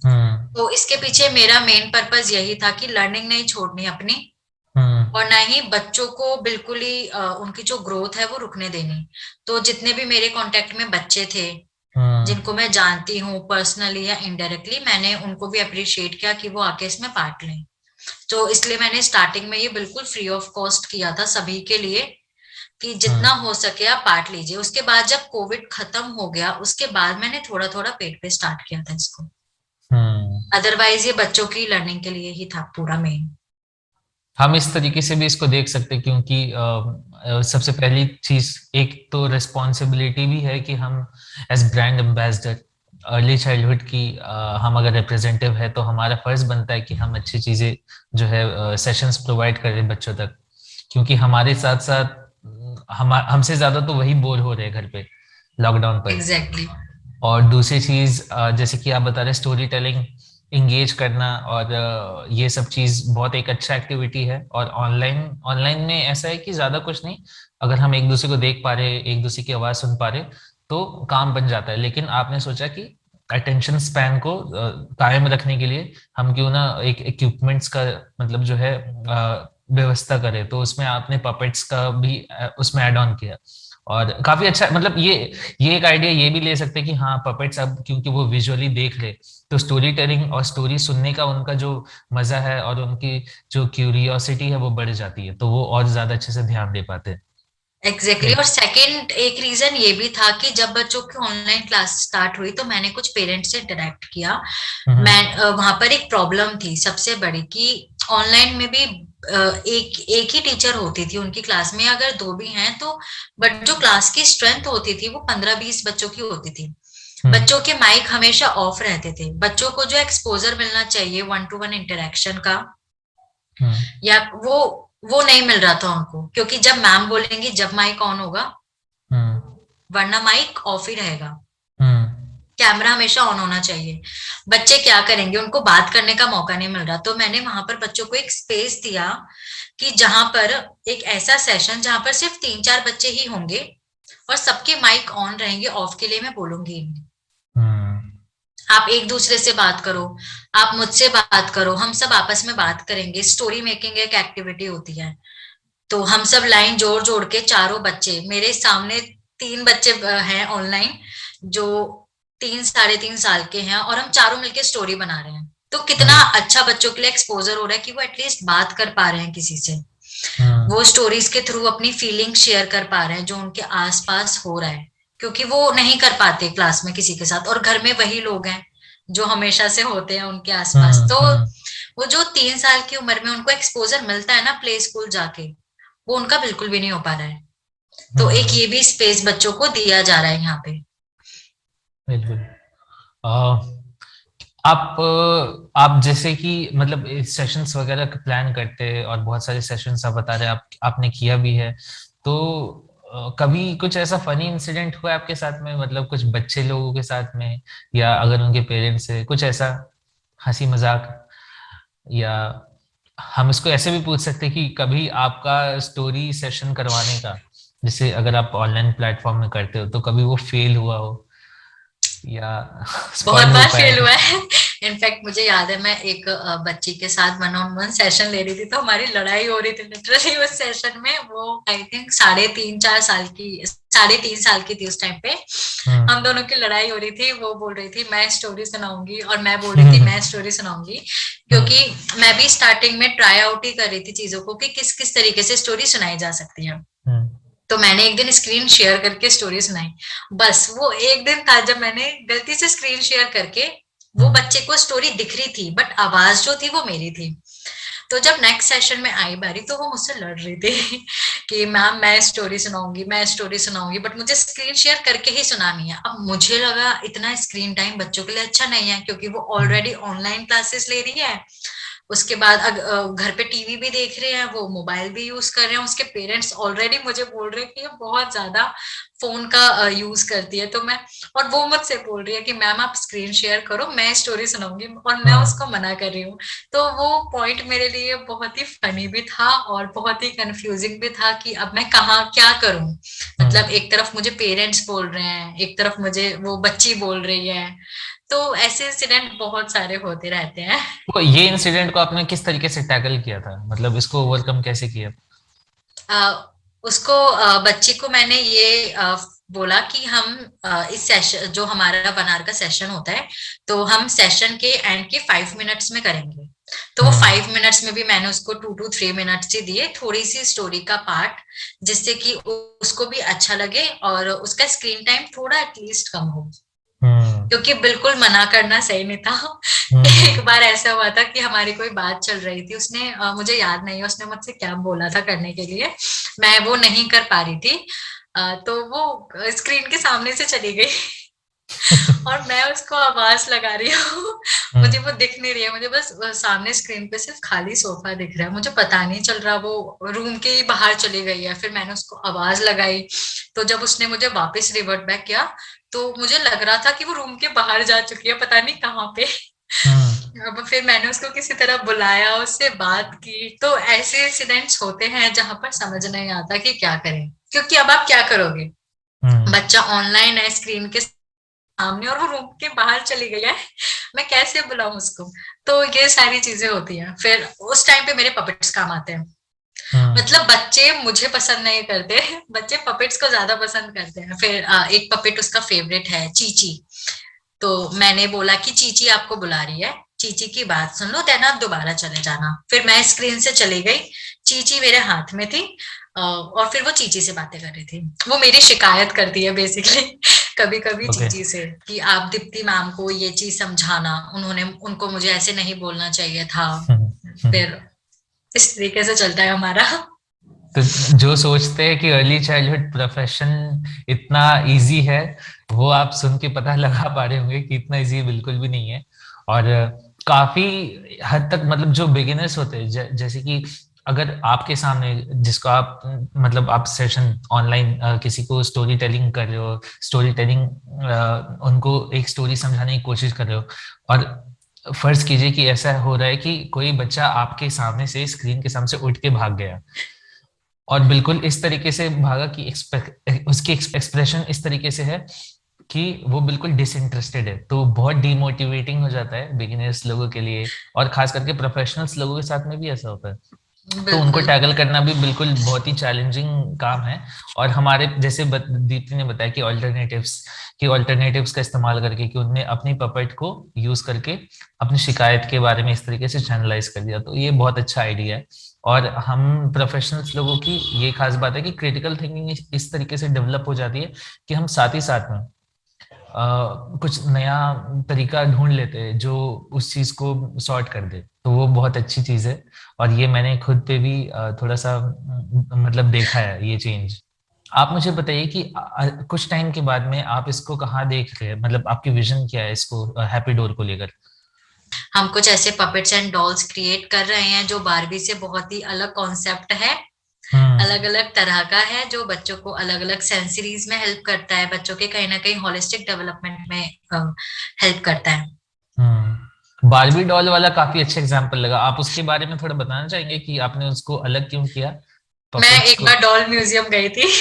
हम्म। तो इसके पीछे मेरा मेन पर्पस यही था कि लर्निंग नहीं छोड़नी अपनी, हम्म। और ना ही बच्चों को बिल्कुल ही उनकी जो ग्रोथ है वो रुकने देनी। तो जितने भी मेरे कांटेक्ट में बच्चे थे हम्म। जिनको मैं जानती हूँ पर्सनली या इनडायरेक्टली, मैंने उनको भी अप्रिशिएट किया कि वो आके इसमें पार्ट लें। तो इसलिए मैंने स्टार्टिंग में ये बिल्कुल फ्री ऑफ कॉस्ट किया था सभी के लिए, कि जितना हम्म। हो सके आप पार्ट लीजिए। उसके बाद जब कोविड खत्म हो गया, उसके बाद मैंने थोड़ा थोड़ा पेड पे स्टार्ट किया था इसको। हम्म। अदरवाइज ये बच्चों की लर्निंग के लिए ही था पूरा मेन। हम इस तरीके से भी इसको देख सकते हैं क्योंकि सबसे पहली चीज एक तो रिस्पॉन्सिबिलिटी भी है कि हम as brand ambassador early childhood की हम अगर रिप्रेजेंटेटिव है तो हमारा फर्ज बनता है कि हम अच्छी चीजें जो है सेशंस प्रोवाइड करें बच्चों तक, क्योंकि हमारे साथ साथ हम हमसे ज्यादा तो वही बोर हो रहे हैं घर पे लॉकडाउन पर। एग्जैक्टली। और दूसरी चीज जैसे कि आप बता रहे स्टोरी टेलिंग इंगेज करना, और ये सब चीज बहुत एक अच्छा एक्टिविटी है। और ऑनलाइन ऑनलाइन में ऐसा है कि ज्यादा कुछ नहीं, अगर हम एक दूसरे को देख पा रहे, एक दूसरे की आवाज सुन पा रहे, तो काम बन जाता है। लेकिन आपने सोचा कि अटेंशन स्पैन को कायम रखने के लिए हम क्यों ना एक इक्विपमेंट्स का मतलब जो है व्यवस्था करें, तो उसमें आपने पपेट्स का भी उसमें ऐड ऑन किया। और काफी अच्छा, मतलब ये एक आइडिया ये भी ले सकते हैं कि हाँ पपेट्स अब क्योंकि वो विजुअली देख रहे, तो स्टोरी टेलिंग और स्टोरी सुनने का उनका जो मजा है और उनकी जो क्यूरियोसिटी है वो बढ़ जाती है, तो वो और ज्यादा अच्छे से ध्यान दे पाते हैं। एग्जैक्टली। और सेकंड एक रीजन ये भी था कि जब बच्चों की ऑनलाइन क्लास स्टार्ट हुई तो मैंने कुछ पेरेंट्स से इंटरेक्ट किया। हम्म। मैं वहां पर एक प्रॉब्लम थी सबसे बड़ी कि ऑनलाइन में भी एक एक ही टीचर होती थी उनकी क्लास में, अगर दो भी हैं तो, बट जो क्लास की स्ट्रेंथ होती थी वो 15-20 बच्चों की होती थी। हम्म। बच्चों के माइक हमेशा ऑफ रहते थे, बच्चों को जो एक्सपोजर मिलना चाहिए 1-to-1 इंटरेक्शन का, हम्म। या वो नहीं मिल रहा था उनको, क्योंकि जब मैम बोलेंगी जब माइक ऑन होगा, हम्म। वरना माइक ऑफ ही रहेगा। हम्म। कैमरा हमेशा ऑन होना चाहिए। बच्चे क्या करेंगे, उनको बात करने का मौका नहीं मिल रहा। तो मैंने वहां पर बच्चों को एक स्पेस दिया कि जहां पर एक ऐसा सेशन जहां पर सिर्फ 3-4 बच्चे ही होंगे और सबके माइक ऑन रहेंगे, ऑफ के लिए मैं बोलूंगी नहीं। हम्म। आप एक दूसरे से बात करो, आप मुझसे बात करो, हम सब आपस में बात करेंगे। स्टोरी मेकिंग एक एक्टिविटी होती है, तो हम सब लाइन जोड़ जोड़ के, चारों बच्चे मेरे सामने, 3 बच्चे हैं ऑनलाइन जो 3-3.5 साल के हैं, और हम चारों मिलके स्टोरी बना रहे हैं। तो कितना हम्म। अच्छा बच्चों के लिए एक्सपोजर हो रहा है कि वो एटलीस्ट बात कर पा रहे हैं किसी से, हम्म। वो स्टोरीज के थ्रू अपनी फीलिंग शेयर कर पा रहे हैं जो उनके आसपास हो रहा है, क्योंकि वो नहीं कर पाते क्लास में किसी के साथ, और घर में वही लोग हैं जो हमेशा से होते हैं उनके आसपास। तो हम्म। वो जो 3 साल की उम्र में उनको एक्सपोजर मिलता है ना प्ले स्कूल जाके, वो उनका बिल्कुल भी नहीं हो पा रहा है। तो एक हम्म। ये भी स्पेस बच्चों को दिया जा रहा है यहाँ पे। बिल्कुल। आप जैसे कि मतलब सेशंस वगैरह प्लान करते हैं और बहुत सारे सेशंस आप बता रहे हैं, आपने किया भी है, तो कभी कुछ ऐसा फनी इंसिडेंट हुआ है आपके साथ में, मतलब कुछ बच्चे लोगों के साथ में, या अगर उनके पेरेंट्स से कुछ ऐसा हंसी मजाक, या हम इसको ऐसे भी पूछ सकते हैं कि कभी आपका स्टोरी सेशन करवाने का, जैसे अगर आप ऑनलाइन प्लेटफॉर्म में करते हो तो कभी वो फेल हुआ हो या बहुत स्पॉइल हो बार पाए। फेल हुआ है। इनफैक्ट मुझे याद है, मैं एक बच्ची के साथ 1-on-1 सेशन ले रही थी, तो हमारी लड़ाई हो रही थी लिटरली उस सेशन में। वो आई थिंक 3.5-4 साल की, 3.5 साल की थी उस टाइम पे। हम हम्म। दोनों की लड़ाई हो रही थी। वो बोल रही थी मैं स्टोरी सुनाऊंगी, और मैं बोल रही थी हम्म। मैं स्टोरी सुनाऊंगी, हम्म। क्योंकि मैं भी स्टार्टिंग में ट्राई आउट ही कर रही थी चीजों को कि किस किस तरीके से स्टोरी सुनाई जा सकती है। हम्म। तो मैंने एक दिन स्क्रीन शेयर करके स्टोरी सुनाई। बस वो एक दिन था जब मैंने गलती से स्क्रीन शेयर करके, वो हम्म। बच्चे को स्टोरी दिख रही थी बट आवाज जो थी वो मेरी थी। तो जब नेक्स्ट सेशन में आई बारी तो वो मुझसे लड़ रही थी कि मैम मैं स्टोरी सुनाऊंगी, मैं स्टोरी सुनाऊंगी, बट मुझे स्क्रीन शेयर करके ही सुनानी है। अब मुझे लगा इतना स्क्रीन टाइम बच्चों के लिए अच्छा नहीं है, क्योंकि वो हम्म। ऑलरेडी ऑनलाइन क्लासेस ले रही है। उसके बाद घर पे टीवी भी देख रहे हैं, वो मोबाइल भी यूज कर रहे हैं, उसके पेरेंट्स ऑलरेडी मुझे बोल रहे हैं कि ये बहुत ज्यादा फोन का यूज करती है। तो मैं, और वो मुझसे बोल रही है कि मैम आप स्क्रीन शेयर करो, मैं स्टोरी सुनाऊंगी, और मैं हम्म। उसको मना कर रही हूँ। तो वो पॉइंट मेरे लिए बहुत ही फनी भी था और बहुत ही कंफ्यूजिंग भी था कि अब मैं कहाँ क्या करूं। मतलब हम्म। एक तरफ मुझे पेरेंट्स बोल रहे हैं, एक तरफ मुझे वो बच्ची बोल रही है। तो ऐसे इंसिडेंट बहुत सारे होते रहते हैं। तो ये इंसिडेंट को आपने किस तरीके से टैकल किया था, मतलब इसको ओवरकम कैसे किया? उसको बच्ची को मैंने ये बोला कि हम इस सेशन जो हमारा 1 आवर का सेशन होता है, तो हम सेशन के एंड के 5 मिनट्स में करेंगे। तो वो हम्म। 5 मिनट्स में भी मैंने उसको 2 to 3 मिनट्स ही दिए, थोड़ी सी स्टोरी का पार्ट, जिससे कि उसको भी अच्छा लगे और उसका स्क्रीन टाइम थोड़ा एटलीस्ट कम हो। हम्म। क्योंकि बिल्कुल मना करना सही नहीं था। एक हम्म। बार ऐसा हुआ था कि हमारी कोई बात चल रही थी, उसने मुझे याद नहीं है उसने मुझसे क्या बोला था करने के लिए, मैं वो नहीं कर पा रही थी। तो वो स्क्रीन के सामने से चली गई और मैं उसको आवाज लगा रही हूँ। मुझे वो हम्म। दिख नहीं रही है, मुझे बस सामने स्क्रीन पे सिर्फ खाली सोफा दिख रहा है, मुझे पता नहीं चल रहा वो रूम के ही बाहर चली गई है। फिर मैंने उसको आवाज लगाई, तो जब उसने मुझे वापस रिवर्ट बैक किया, तो मुझे लग रहा था कि वो रूम के बाहर जा चुकी है, पता नहीं कहाँ पे। हम्म। अब फिर मैंने उसको किसी तरह बुलाया, उससे बात की। तो ऐसे इंसिडेंट्स होते हैं जहां पर समझ नहीं आता कि क्या करें, क्योंकि अब आप क्या करोगे, हम्म। बच्चा ऑनलाइन है स्क्रीन के सामने और वो रूम के बाहर चली गई है, मैं कैसे बुलाऊं उसको। तो ये सारी चीजें होती हैं। फिर उस टाइम पे मेरे पपेट्स काम आते हैं। हम्म। मतलब बच्चे मुझे पसंद नहीं करते, बच्चे पपेट्स को ज्यादा पसंद करते हैं। फिर एक पपेट उसका फेवरेट है चीची। तो मैंने बोला कि चीची आपको बुला रही है, चीची की बात सुन लो, देन आप दोबारा चले जाना। फिर मैं स्क्रीन से चली गई, चीची मेरे हाथ में थी। और फिर वो चीची से बातें कर रही थी। वो मेरी शिकायत करती है बेसिकली कभी कभी ओके। चीची से, कि आप दीप्ति मैम को ये चीज समझाना, उनको मुझे ऐसे नहीं बोलना चाहिए था। फिर इस तरीके से चलता है हमारा। तो जो सोचते हैं कि अर्ली चाइल्डहुड प्रोफेशन इतना इजी है, वो आप सुन के पता लगा पा रहे होंगे कि इतना इजी बिल्कुल भी नहीं है। और काफी हद तक मतलब जो बिगिनर्स होते हैं, जैसे कि अगर आपके सामने जिसको आप मतलब आप सेशन ऑनलाइन किसी को स्टोरी टेलिंग कर रहे हो, स्टोरी टेलिंग उनको एक स्टोरी समझाने की कोशिश कर रहे हो, और फर्ज कीजिए कि ऐसा हो रहा है कि कोई बच्चा आपके सामने से स्क्रीन के सामने से उठ के भाग गया, और बिल्कुल इस तरीके से भागा कि उसकी एक्सप्रेशन इस तरीके से है कि वो बिल्कुल डिसइंटरेस्टेड है, तो बहुत डीमोटिवेटिंग हो जाता है बिगिनर्स लोगों के लिए। और खास करके प्रोफेशनल्स लोगों के साथ में भी ऐसा होता है, तो उनको बिल्कुल। टैकल करना भी बिल्कुल बहुत ही चैलेंजिंग काम है। और हमारे जैसे दीप्ति ने बताया कि ऑल्टरनेटिव्स का इस्तेमाल करके, कि उनने अपनी पपेट को यूज करके अपनी शिकायत के बारे में इस तरीके से चैनलाइज कर दिया, तो ये बहुत अच्छा आइडिया है। और हम प्रोफेशनल्स लोगों की ये खास बात है कि क्रिटिकल थिंकिंग इस तरीके से डेवलप हो जाती है कि हम साथ ही साथ में कुछ नया तरीका ढूंढ लेते हैं जो उस चीज को सॉर्ट कर दे, तो वो बहुत अच्छी चीज है। और ये मैंने खुद पे भी थोड़ा सा मतलब देखा है ये चेंज। आप मुझे बताइए कि कुछ टाइम के बाद में आप इसको कहाँ देख रहे हैं, मतलब आपकी विजन क्या है इसको हैप्पी डोर को लेकर? हम कुछ ऐसे पपेट्स एंड डॉल्स क्रिएट कर रहे हैं जो बारबी से बहुत ही अलग कॉन्सेप्ट है, हम्म। अलग अलग तरह का है, जो बच्चों को अलग अलग सेंसरीज में हेल्प करता है, बच्चों के कहीं ना कहीं होलिस्टिक डेवलपमेंट में हेल्प करता है। बारबी डॉल वाला काफी अच्छा एग्जांपल लगा, आप उसके बारे में थोड़ा बताना चाहेंगे कि आपने उसको अलग क्यों किया, मैं पपेट्स एक को? बार डॉल म्यूजियम गई थी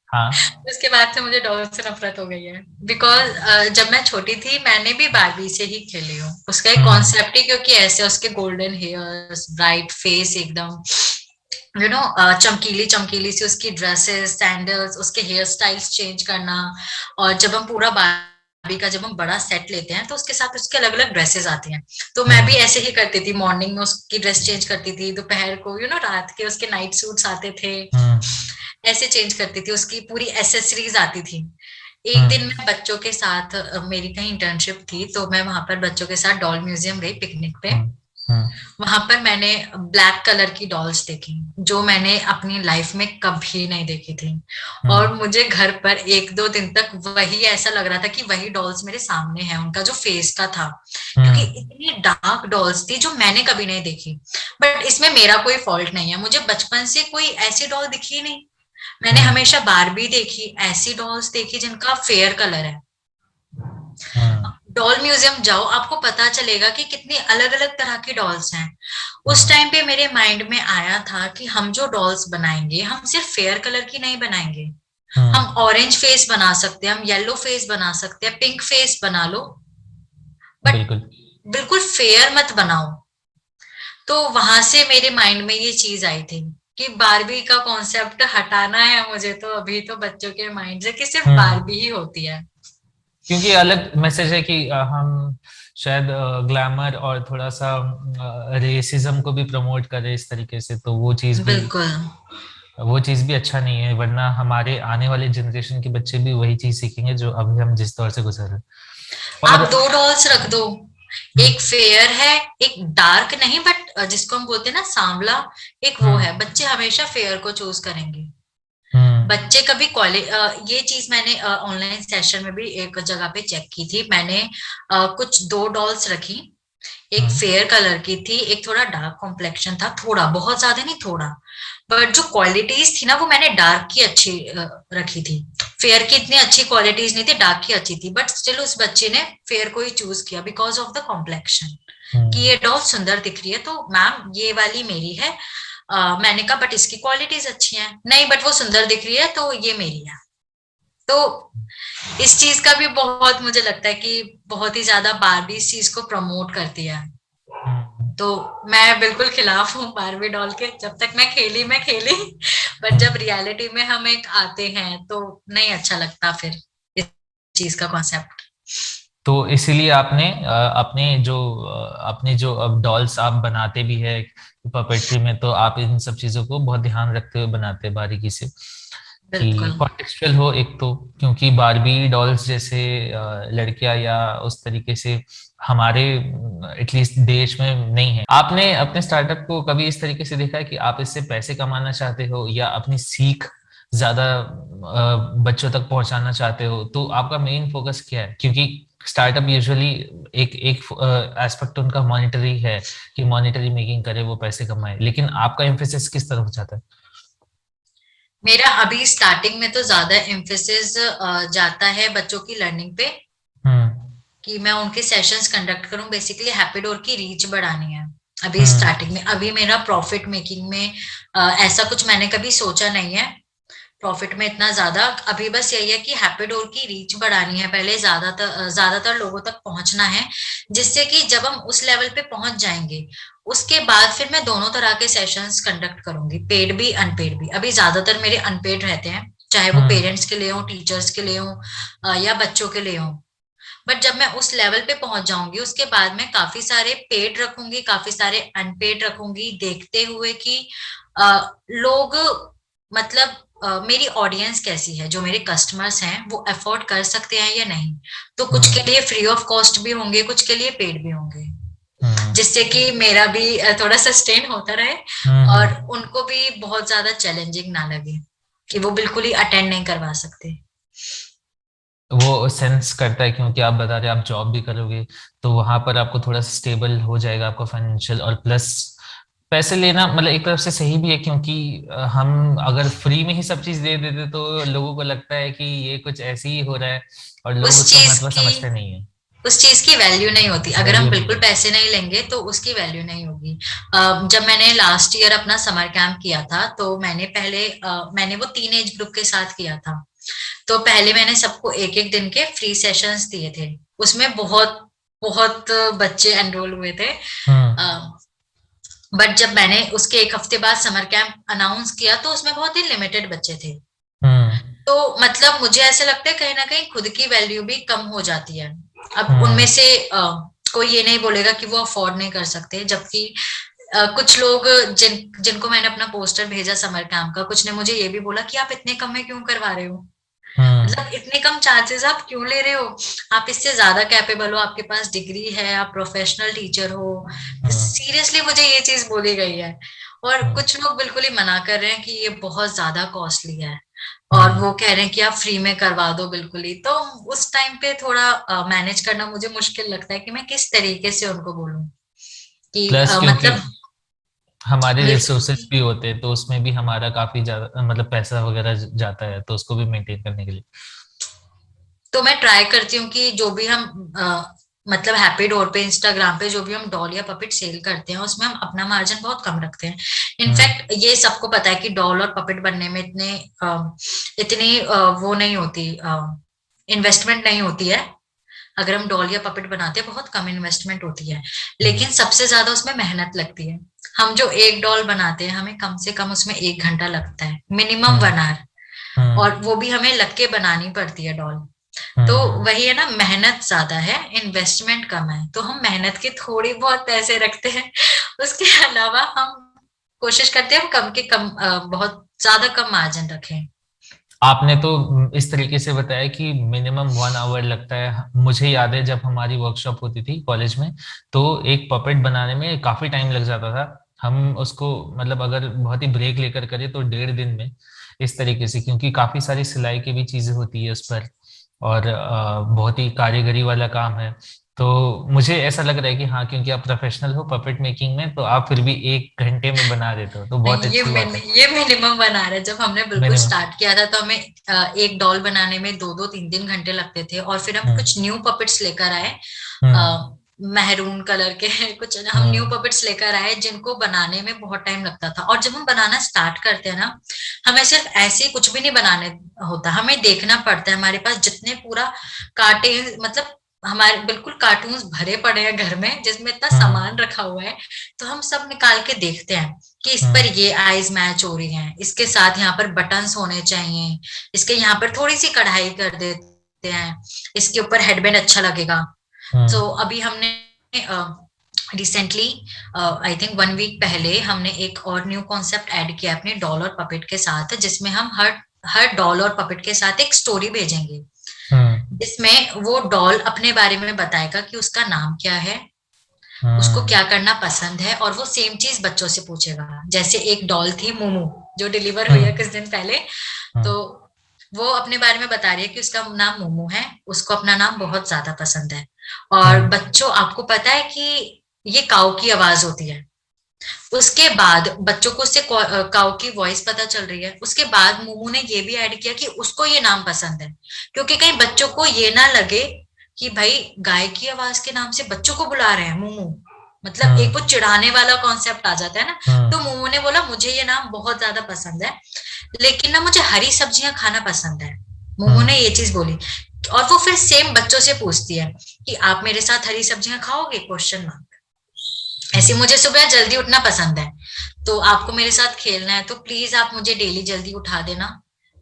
हाँ। उसके बाद से मुझे डॉल से नफरत हो गई है, बिकॉज जब मैं छोटी थी मैंने भी बारबी से ही खेली हूँ। उसका एक हम्म। कॉन्सेप्ट ही क्योंकि ऐसे उसके गोल्डन हेयर्स, ब्राइट फेस एकदम, चमकीली चमकीली सी उसकी ड्रेसेस, सैंडल्स, उसके हेयर स्टाइल्स चेंज करना। और जब हम पूरा बारबी का जब हम बड़ा सेट लेते हैं तो उसके साथ उसके अलग अलग ड्रेसेस आती हैं। तो मैं भी हम्म। ऐसे ही करती थी, मॉर्निंग में उसकी ड्रेस चेंज करती थी, दोपहर को रात के उसके नाइट सूट्स आते थे, हम्म। ऐसे चेंज करती थी, उसकी पूरी एसेसरीज आती थी। एक दिन हम्म। मैं बच्चों के साथ मेरी कहीं इंटर्नशिप थी तो मैं वहां पर बच्चों के साथ डॉल म्यूजियम गई पिकनिक पे। हम्म। हम्म। वहां पर मैंने ब्लैक कलर की डॉल्स देखी जो मैंने अपनी लाइफ में कभी नहीं देखी थी। और हम्म। मुझे घर पर एक दो दिन तक वही ऐसा लग रहा था कि वही डॉल्स मेरे सामने हैं, उनका जो फेस का था, क्योंकि हम्म। इतनी डार्क डॉल्स थी जो मैंने कभी नहीं देखी। बट इसमें मेरा कोई फॉल्ट नहीं है, मुझे बचपन से कोई ऐसी डॉल दिखी ही नहीं। मैंने हम्म। हमेशा बारबी देखी, ऐसी डॉल्स देखी जिनका फेयर कलर है। हम्म। डॉल म्यूजियम जाओ, आपको पता चलेगा कि कितनी अलग अलग तरह की डॉल्स हैं। उस हम्म। टाइम पे मेरे माइंड में आया था कि हम जो डॉल्स बनाएंगे हम सिर्फ फेयर कलर की नहीं बनाएंगे, हम हम्म। ऑरेंज फेस बना सकते हैं, हम येलो फेस बना सकते हैं, पिंक फेस बना लो, बट बिल्कुल। बिल्कुल फेयर मत बनाओ। तो वहां से मेरे माइंड में ये चीज आई थी कि बारबी का कॉन्सेप्ट हटाना है मुझे, तो अभी तो बच्चों के माइंड से कि सिर्फ हम्म। बारबी ही होती है। क्योंकि अलग मैसेज है कि हम शायद ग्लैमर और थोड़ा सा रेसिज्म को भी प्रमोट करें इस तरीके से, तो बिल्कुल। वो चीज भी अच्छा नहीं है, वरना हमारे आने वाले जनरेशन के बच्चे भी वही चीज सीखेंगे जो अभी हम जिस दौर से गुजर रहे हैं। और आप दो डॉल्स रख दो, हम्म। एक फेयर है, एक डार्क नहीं बट जिसको हम बोलते हैं ना सांवला, एक वो हम्म। है। बच्चे हमेशा फेयर को चूज करेंगे। हम्म। बच्चे कभी कॉलेज, ये चीज मैंने ऑनलाइन सेशन में भी एक जगह पे चेक की थी। मैंने कुछ दो डॉल्स रखी, एक हम्म। फेयर कलर की थी, एक थोड़ा डार्क कॉम्प्लेक्शन था, थोड़ा, बहुत ज्यादा नहीं, थोड़ा। बट जो क्वालिटीज थी ना वो मैंने डार्क की अच्छी रखी थी। फेयर की इतनी अच्छी क्वालिटीज नहीं थी, डार्क की अच्छी थी, बट स्टिल उस बच्चे ने फेयर को ही चूज किया बिकॉज ऑफ द कॉम्प्लेक्शन, कि हम्म। ये डॉल सुंदर दिख रही है तो मैम ये वाली मेरी है। मैंने कहा बट इसकी क्वालिटीज अच्छी हैं, नहीं बट वो सुंदर दिख रही है तो ये मेरी है। तो इस चीज का भी बहुत मुझे लगता है कि बहुत ही ज्यादा बारबी इस चीज को प्रमोट करती है। हम्म। तो मैं बिल्कुल खिलाफ हूँ बारबी डॉल के, जब तक मैं खेली बट जब हम्म। रियलिटी में हम एक आते हैं तो नहीं अच्छा लगता फिर इस चीज का कॉन्सेप्ट। तो इसीलिए आपने अपने जो अब डॉल्स आप बनाते भी है पपेट्री में, तो आप इन सब चीजों को बहुत ध्यान रखते हुए बनाते हैं बारीकी से, कि बिल्कुल। कॉन्टेक्चुअल हो एक तो, क्योंकि बारबी डॉल्स जैसे लड़कियां या उस तरीके से हमारे एटलीस्ट देश में नहीं है। आपने अपने स्टार्टअप को कभी इस तरीके से देखा है कि आप इससे पैसे कमाना चाहते हो या अपनी सीख ज्यादा बच्चों तक पहुंचाना चाहते हो, तो आपका मेन फोकस क्या है? क्योंकि स्टार्टअप यूजुअली एक एक एस्पेक्ट उनका मॉनिटरी है कि मॉनिटरी मेकिंग करे, वो पैसे कमाए, लेकिन आपका एम्फेसिस किस तरफ जाता है? मेरा अभी स्टार्टिंग में तो ज्यादा एम्फेसिस जाता है बच्चों की लर्निंग पे, हम्म। कि मैं उनके सेशंस कंडक्ट करूं। बेसिकली हैप्पी डोर की रीच बढ़ानी है अभी हम्म। स्टार्टिंग में। अभी मेरा प्रॉफिट मेकिंग में ऐसा कुछ मैंने कभी सोचा नहीं है, प्रॉफिट में इतना ज्यादा। अभी बस यही है कि हैप्पी डोर की रीच बढ़ानी है, पहले ज्यादातर लोगों तक पहुंचना है, जिससे कि जब हम उस लेवल पे पहुंच जाएंगे उसके बाद फिर मैं दोनों तरह के सेशंस कंडक्ट करूंगी, पेड भी अनपेड भी। अभी ज्यादातर मेरे अनपेड रहते हैं, चाहे वो हम्म। पेरेंट्स के लिए हो, टीचर्स के लिए हो, या बच्चों के लिए हो। बट जब मैं उस लेवल पे पहुंच जाऊंगी उसके बाद मैं काफी सारे पेड रखूंगी, काफी सारे अनपेड रखूंगी, देखते हुए कि लोग, मतलब मेरी ऑडियंस कैसी है, जो मेरे कस्टमर्स हैं वो अफोर्ड कर सकते हैं या नहीं। तो कुछ के हम्म। लिए फ्री ऑफ कॉस्ट भी होंगे, कुछ के लिए पेड भी होंगे, हम्म। जिससे कि मेरा भी थोड़ा सस्टेन होता रहे, और हम्म। उनको भी बहुत ज्यादा चैलेंजिंग ना लगे कि वो बिल्कुल ही अटेंड नहीं करवा सकते। वो सेंस करता है, क्योंकि आप बता रहे हैं आप जॉब भी करोगे, तो वहां पर आपको थोड़ा स्टेबल हो जाएगा आपका फाइनेंशियल, और प्लस पैसे लेना मतलब एक तरफ से सही भी है, क्योंकि हम अगर फ्री में ही सब चीज दे देते तो लोगों को लगता है कि ये कुछ ऐसे ही हो रहा है, और लोग उस उसका चीज महत्व की समझते नहीं है। उस चीज की वैल्यू नहीं होती, अगर हम वैल्यू नहीं बिल्कुल है। पैसे नहीं लेंगे तो उसकी वैल्यू नहीं होगी। जब मैंने लास्ट ईयर अपना समर कैंप किया था तो मैंने वो 3 एज ग्रुप के साथ किया था। तो पहले मैंने सबको एक एक दिन के फ्री सेशंस दिए थे, उसमें बहुत बहुत बच्चे एनरोल हुए थे। हम्म। बट जब मैंने उसके एक हफ्ते बाद समर कैंप अनाउंस किया तो उसमें बहुत ही लिमिटेड बच्चे थे। हम्म। तो मतलब मुझे ऐसा लगता है कहीं ना कहीं खुद की वैल्यू भी कम हो जाती है। अब उनमें हम्म। से कोई ये नहीं बोलेगा कि वो अफोर्ड नहीं कर सकते, जबकि कुछ लोग जिनको मैंने अपना पोस्टर भेजा समर कैंप का, कुछ ने मुझे ये भी बोला कि आप इतने कम में क्यों करवा रहे हो, हम्म। मतलब इतने कम चार्जेस आप क्यों ले रहे हो, आप इससे ज्यादा कैपेबल हो, आपके पास डिग्री है, आप प्रोफेशनल टीचर हो। हम्म। सीरियसली मुझे ये चीज बोली गई है। और हम्म। कुछ लोग बिल्कुल ही मना कर रहे हैं कि ये बहुत ज्यादा कॉस्टली है, और हम्म। वो कह रहे हैं कि आप फ्री में करवा दो बिल्कुल ही। तो उस टाइम पे थोड़ा मैनेज करना मुझे मुश्किल लगता है कि मैं किस तरीके से उनको बोलूं कि प्लस क्योंकि मतलब हमारे ये रिसोर्सेज भी होते हैं, तो उसमें भी हमारा काफी ज्यादा मतलब पैसा वगैरह जाता है, तो उसको भी मेंटेन करने के लिए। तो मैं ट्राई करती हूँ कि जो भी हम मतलब हैप्पी डोर पे, इंस्टाग्राम पे जो भी हम डॉल या पपेट सेल करते हैं उसमें हम अपना मार्जिन बहुत कम रखते हैं। हम्म। इनफैक्ट ये सबको पता है कि डॉल और पपेट बनने में इतनी वो नहीं होती, इन्वेस्टमेंट नहीं होती है। अगर हम डॉल या पपेट बनाते हैं बहुत कम इन्वेस्टमेंट होती है, हम्म। लेकिन सबसे ज्यादा उसमें मेहनत लगती है। हम जो एक डॉल बनाते हैं हमें कम से कम उसमें 1 घंटा लगता है, मिनिमम हम्म। 1 आवर, और हम्म। वो भी हमें लग के बनानी पड़ती है डॉल। तो हम्म। वही है ना, मेहनत ज्यादा है, इन्वेस्टमेंट कम है, तो हम मेहनत के थोड़ी बहुत पैसे रखते हैं। उसके अलावा हम कोशिश करते हैं हम कम के कम, बहुत ज्यादा कम मार्जिन रखें। आपने तो इस तरीके से बताया कि मिनिमम 1 आवर लगता है। मुझे याद है जब हमारी वर्कशॉप होती थी कॉलेज में, तो एक पपेट बनाने में काफी टाइम लग जाता था। हम उसको मतलब अगर बहुत ही ब्रेक लेकर करें तो 1.5 दिन में, इस तरीके से, क्योंकि काफी सारी सिलाई की भी चीजें होती है उस पर, और बहुत ही कारीगरी वाला काम है। तो मुझे ऐसा लग रहा है कि हाँ, क्योंकि आप प्रोफेशनल हो पपेट मेकिंग में, तो आप फिर भी 1 घंटे में बना देते हो, तो बहुत नहीं, अच्छी बात है। ये मिनिमम बना रहा है। जब हमने बिल्कुल मिनिमम। स्टार्ट किया था तो हमें एक डॉल बनाने में 2-2 3-3 घंटे लगते थे, और फिर हम हम्म। कुछ न्यू पपेट्स लेकर आए, हम्म। मैरून कलर के कुछ हम न्यू हम्म। पपेट्स लेकर आए जिनको बनाने में बहुत टाइम लगता था। और जब हम बनाना स्टार्ट करते हैं ना, हमें सिर्फ ऐसे ही कुछ भी नहीं बनाने होता, हमें देखना पड़ता है। हमारे पास जितने पूरा काटे, मतलब हमारे बिल्कुल कार्टून्स भरे पड़े हैं घर में जिसमें इतना सामान हम्म। रखा हुआ है, तो हम सब निकाल के देखते हैं कि इस पर हम्म। ये आईज मैच हो रही हैं, इसके साथ यहाँ पर बटन्स होने चाहिए, इसके यहाँ पर थोड़ी सी कढ़ाई कर देते हैं, इसके ऊपर हेडबैंड अच्छा लगेगा। तो अभी हमने रिसेंटली आई थिंक 1 वीक पहले हमने एक और न्यू कॉन्सेप्ट ऐड किया अपने डॉल और पपेट के साथ, जिसमें हम हर हर डॉल और पपेट के साथ एक स्टोरी भेजेंगे, जिसमें वो डॉल अपने बारे में बताएगा कि उसका नाम क्या है, उसको क्या करना पसंद है, और वो सेम चीज बच्चों से पूछेगा। जैसे एक डॉल थी मोमो जो डिलीवर हुई है कुछ दिन पहले, तो वो अपने बारे में बता रही है कि उसका नाम मोमो है, उसको अपना नाम बहुत ज्यादा पसंद है। और बच्चों, आपको पता है कि ये काऊ की आवाज होती है। उसके बाद बच्चों को उससे काऊ की वॉइस पता चल रही है। उसके बाद मोमो ने ये भी ऐड किया कि उसको ये नाम पसंद है, क्योंकि कहीं बच्चों को ये ना लगे कि भाई गाय की आवाज के नाम से बच्चों को बुला रहे हैं मोमो, मतलब एक वो चिढ़ाने वाला कॉन्सेप्ट आ जाता है ना। तो मोमो ने बोला मुझे ये नाम बहुत ज्यादा पसंद है, लेकिन ना मुझे हरी सब्जियां खाना पसंद है। मोमो ने ये चीज बोली। और वो फिर सेम बच्चों से पूछती है कि आप मेरे साथ हरी सब्जियां खाओगे, क्वेश्चन मार्क। ऐसे मुझे सुबह जल्दी उठना पसंद है, तो आपको मेरे साथ खेलना है तो प्लीज आप मुझे डेली जल्दी उठा देना,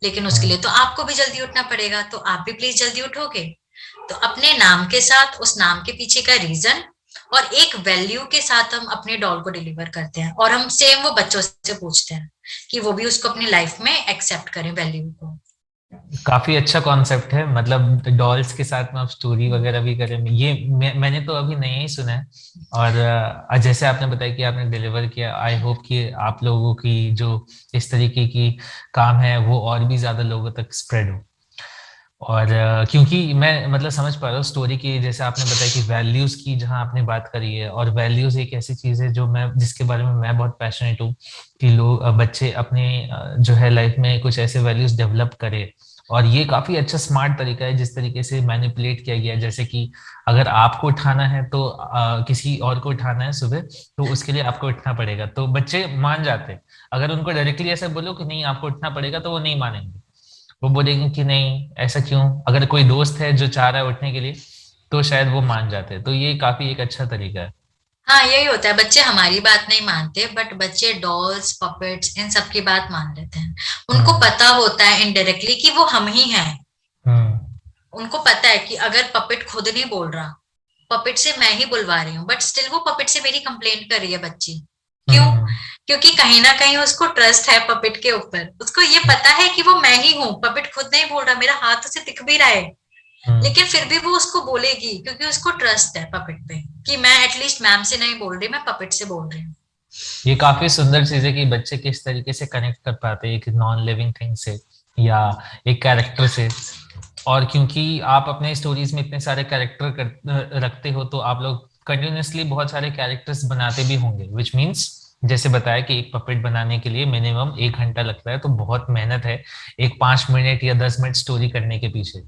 लेकिन उसके लिए तो आपको भी जल्दी उठना पड़ेगा, तो आप भी प्लीज जल्दी उठोगे। तो अपने नाम के साथ उस नाम के पीछे का रीजन और एक वैल्यू के साथ हम अपने डॉल को डिलीवर करते हैं, और हम सेम वो बच्चों से पूछते हैं कि वो भी उसको अपनी लाइफ में एक्सेप्ट करें वैल्यू को। काफी अच्छा कॉन्सेप्ट है, मतलब डॉल्स के साथ में आप स्टोरी वगैरह भी करें, ये मैंने तो अभी नया ही सुना है। और जैसे आपने बताया कि आपने डिलीवर किया, आई होप कि आप लोगों की जो इस तरीके की काम है वो और भी ज्यादा लोगों तक स्प्रेड हो। और क्योंकि मैं मतलब समझ पा रहा हूँ स्टोरी की, जैसे आपने बताया कि वैल्यूज की जहाँ आपने बात करी है, और वैल्यूज एक ऐसी चीज है जो मैं जिसके बारे में मैं बहुत पैशनेट हूँ कि लोग बच्चे अपने जो है लाइफ में कुछ ऐसे वैल्यूज डेवलप करे। और ये काफी अच्छा स्मार्ट तरीका है जिस तरीके से मैनिपुलेट किया गया है, जैसे कि अगर आपको उठाना है तो किसी और को उठाना है सुबह, तो उसके लिए आपको उठना पड़ेगा, तो बच्चे मान जाते हैं। अगर उनको डायरेक्टली ऐसा बोलो कि नहीं आपको उठना पड़ेगा, तो वो नहीं मानेंगे, वो बोलेंगे कि नहीं ऐसा क्यों। अगर कोई दोस्त है जो चाह रहा है उठने के लिए, तो शायद वो मान जाते हैं। तो ये काफी एक अच्छा तरीका है। हाँ, यही होता है, बच्चे हमारी बात नहीं मानते, बट बच्चे डॉल्स पपेट्स इन सब की बात मान लेते हैं। उनको पता होता है इनडायरेक्टली कि वो हम ही हैं। उनको पता है कि अगर पपेट खुद नहीं बोल रहा, पपेट से मैं ही बुलवा रही हूँ, बट स्टिल वो पपेट से मेरी कंप्लेंट कर रही है बच्ची। क्यों? क्योंकि कहीं ना कहीं उसको ट्रस्ट है पपेट के ऊपर, उसको ये पता है कि वो मैं ही हूँ, पपेट खुद नहीं बोल रहा, मेरा हाथ उसे दिख भी रहा है, लेकिन फिर भी वो उसको बोलेगी क्योंकि उसको ट्रस्ट है पपेट पे कि मैं एटलीस्ट मैम से नहीं बोल रही, मैं पपेट से बोल रही हूँ। ये काफी सुंदर चीज है कि बच्चे किस तरीके से कनेक्ट कर पाते हैं एक नॉन लिविंग थिंग से या एक कैरेक्टर से। और क्योंकि आप अपने स्टोरीज में इतने सारे कैरेक्टर रखते हो, तो आप लोग कंटिन्यूअसली बहुत सारे कैरेक्टर्स बनाते भी होंगे, विच मीन्स जैसे बताया कि एक पपेट बनाने के लिए मिनिमम 1 घंटा लगता है, तो बहुत मेहनत है एक 5 मिनट या 10 मिनट स्टोरी करने के पीछे।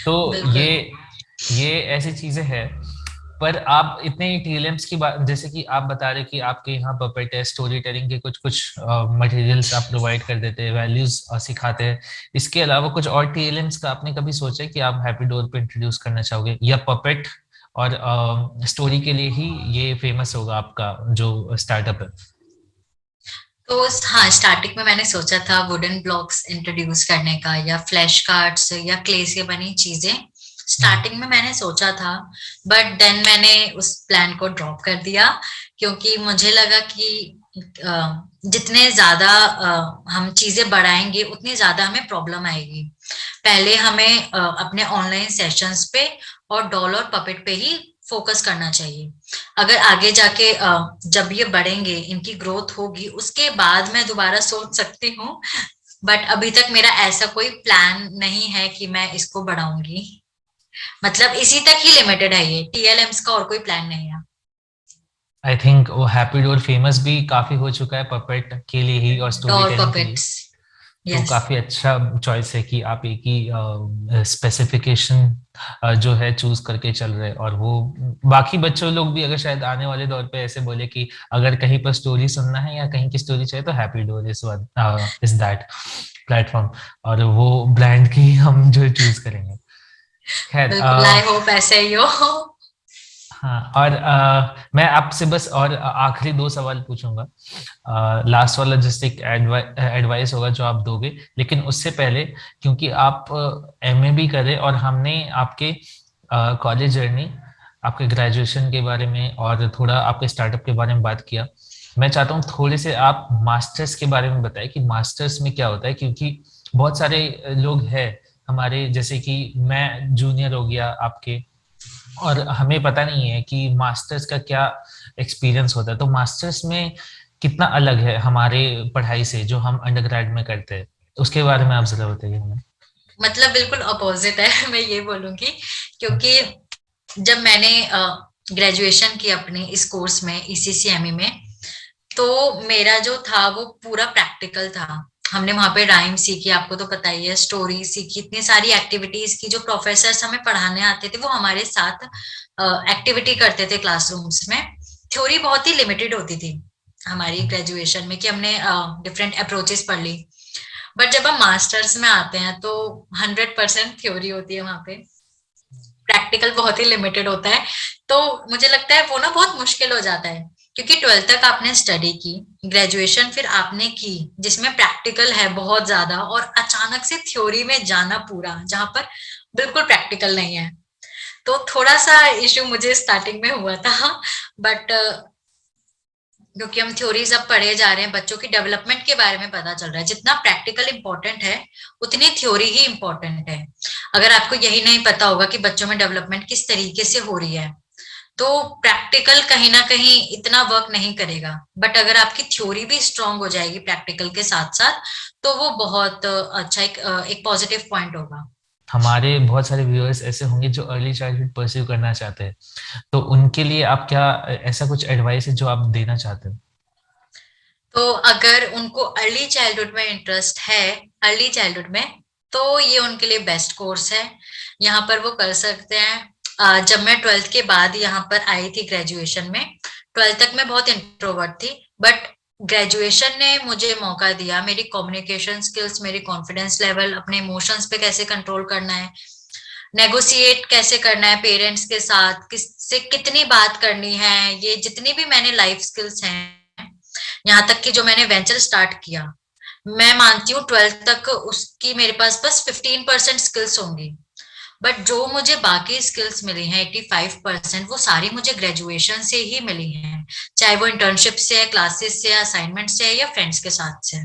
तो ये ऐसी चीजें हैं। पर आप इतने टीएलएम्स की बात, जैसे कि आप बता रहे कि आपके यहाँ पपेट है, स्टोरी टेलिंग के कुछ कुछ मटेरियल्स आप प्रोवाइड कर देते हैं, वैल्यूज सिखाते हैं, इसके अलावा कुछ और टीएलएम्स का आपने कभी सोचा है कि आप हैप्पी डोर पे इंट्रोड्यूस करना चाहोगे, या पपेट और स्टोरी के लिए ही ये फेमस होगा आपका जो स्टार्टअप है? तो हाँ, स्टार्टिंग में मैंने सोचा था वुडन ब्लॉक्स इंट्रोड्यूस करने का, या फ्लैश कार्ड्स या क्ले से बनी चीजें स्टार्टिंग में मैंने सोचा था, बट देन मैंने उस प्लान को ड्रॉप कर दिया, क्योंकि मुझे लगा कि जितने ज्यादा हम चीजें बढ़ाएंगे उतनी ज्यादा हमें प्रॉब्लम आएगी। पहले हमें अपने ऑनलाइन सेशंस पे और डॉल और पपेट पे ही फोकस करना चाहिए। अगर आगे जाके जब ये बढ़ेंगे, इनकी ग्रोथ होगी, उसके बाद मैं दोबारा सोच सकती हूँ, बट अभी तक मेरा ऐसा कोई प्लान नहीं है कि मैं इसको बढ़ाऊंगी। मतलब इसी तक ही लिमिटेड है, ये टीएलएम्स का और कोई प्लान नहीं है। आई थिंक वो हैप्पी डोर फेमस भी काफी हो चुका है पपेट के लिए ही और स्टोरी डॉल टेलिंग के लिए। पपेट्स, तो यस। काफी अच्छा चॉइस है कि आप एक ही स्पेसिफिकेशन जो है चूज करके चल रहे हैं। और वो बाकी बच्चों लोग भी अगर शायद आने वाले दौर पे ऐसे बोले कि अगर कहीं पर स्टोरी सुनना है या कहीं की स्टोरी चाहिए, तो happy door is that platform, और वो ब्रांड की हम जो चूज करेंगे। खैर बिल्कुल, आई होप ऐसे ही हो। हाँ, और मैं आपसे बस और आखिरी 2 सवाल पूछूंगा। लास्ट वाला जस्ट एक एडवाइस होगा जो आप दोगे, लेकिन उससे पहले, क्योंकि आप एमए भी करें और हमने आपके कॉलेज जर्नी, आपके ग्रेजुएशन के बारे में और थोड़ा आपके स्टार्टअप के बारे में बात किया। मैं चाहता हूँ थोड़े से आप मास्टर्स के बारे में बताएं कि मास्टर्स में क्या होता है, क्योंकि बहुत सारे लोग हैं हमारे जैसे कि मैं जूनियर हो गया आपके, और हमें पता नहीं है कि मास्टर्स का क्या एक्सपीरियंस होता है। तो मास्टर्स में कितना अलग है हमारे पढ़ाई से जो हम अंडरग्रेड में करते हैं, उसके बारे में आप जरा बताइए हमें। मतलब बिल्कुल अपोजिट है मैं ये बोलूंगी, क्योंकि जब मैंने ग्रेजुएशन की अपने इस कोर्स में ईसीसीएमई में, तो मेरा जो था वो पूरा प्रैक्टिकल था। हमने वहां पे राइम सीखी, आपको तो पता ही है, स्टोरी सीखी, इतनी सारी एक्टिविटीज की। जो प्रोफेसर हमें पढ़ाने आते थे वो हमारे साथ एक्टिविटी करते थे क्लासरूम्स में। थ्योरी बहुत ही लिमिटेड होती थी हमारी ग्रेजुएशन में कि हमने डिफरेंट अप्रोचेस पढ़ ली। बट जब हम मास्टर्स में आते हैं तो 100% थ्योरी होती है वहां पे, प्रैक्टिकल बहुत ही लिमिटेड होता है। तो मुझे लगता है वो ना बहुत मुश्किल हो जाता है, क्योंकि 12th तक आपने स्टडी की, ग्रेजुएशन फिर आपने की जिसमें प्रैक्टिकल है बहुत ज्यादा, और अचानक से थ्योरी में जाना पूरा जहां पर बिल्कुल प्रैक्टिकल नहीं है। तो थोड़ा सा इश्यू मुझे स्टार्टिंग में हुआ था। बट क्योंकि हम थ्योरीज अब पढ़े जा रहे हैं, बच्चों की डेवलपमेंट के बारे में पता चल रहा है, जितना प्रैक्टिकल इंपॉर्टेंट है उतनी थ्योरी ही इंपॉर्टेंट है। अगर आपको यही नहीं पता होगा कि बच्चों में डेवलपमेंट किस तरीके से हो रही है, तो प्रैक्टिकल कहीं ना कहीं इतना वर्क नहीं करेगा। बट अगर आपकी थ्योरी भी स्ट्रांग हो जाएगी प्रैक्टिकल के साथ साथ, तो वो बहुत अच्छा एक पॉजिटिव पॉइंट होगा। हमारे बहुत सारे व्यूअर्स ऐसे होंगे जो अर्ली चाइल्डहुड परस्यू करना चाहते हैं, तो उनके लिए आप क्या ऐसा कुछ एडवाइस है जो आप देना चाहते हैं? तो अगर उनको अर्ली चाइल्डहुड में इंटरेस्ट है, अर्ली चाइल्डहुड में, तो ये उनके लिए बेस्ट कोर्स है। यहाँ पर वो कर सकते हैं। जब मैं 12th के बाद यहाँ पर आई थी ग्रेजुएशन में, 12th तक मैं बहुत इंट्रोवर्ट थी, बट ग्रेजुएशन ने मुझे मौका दिया, मेरी कम्युनिकेशन स्किल्स, मेरी कॉन्फिडेंस लेवल, अपने इमोशंस पे कैसे कंट्रोल करना है, नेगोशिएट कैसे करना है पेरेंट्स के साथ, किससे कितनी बात करनी है, ये जितनी भी मैंने लाइफ स्किल्स हैं, यहाँ तक कि जो मैंने वेंचर स्टार्ट किया, मैं मानती हूँ 12th तक उसकी मेरे पास बस 15% स्किल्स होंगी। बट जो मुझे बाकी स्किल्स मिली हैं 85%, वो सारी मुझे ग्रेजुएशन से ही मिली हैं, चाहे वो इंटर्नशिप से है, क्लासेस से, असाइनमेंट से है, या फ्रेंड्स के साथ से।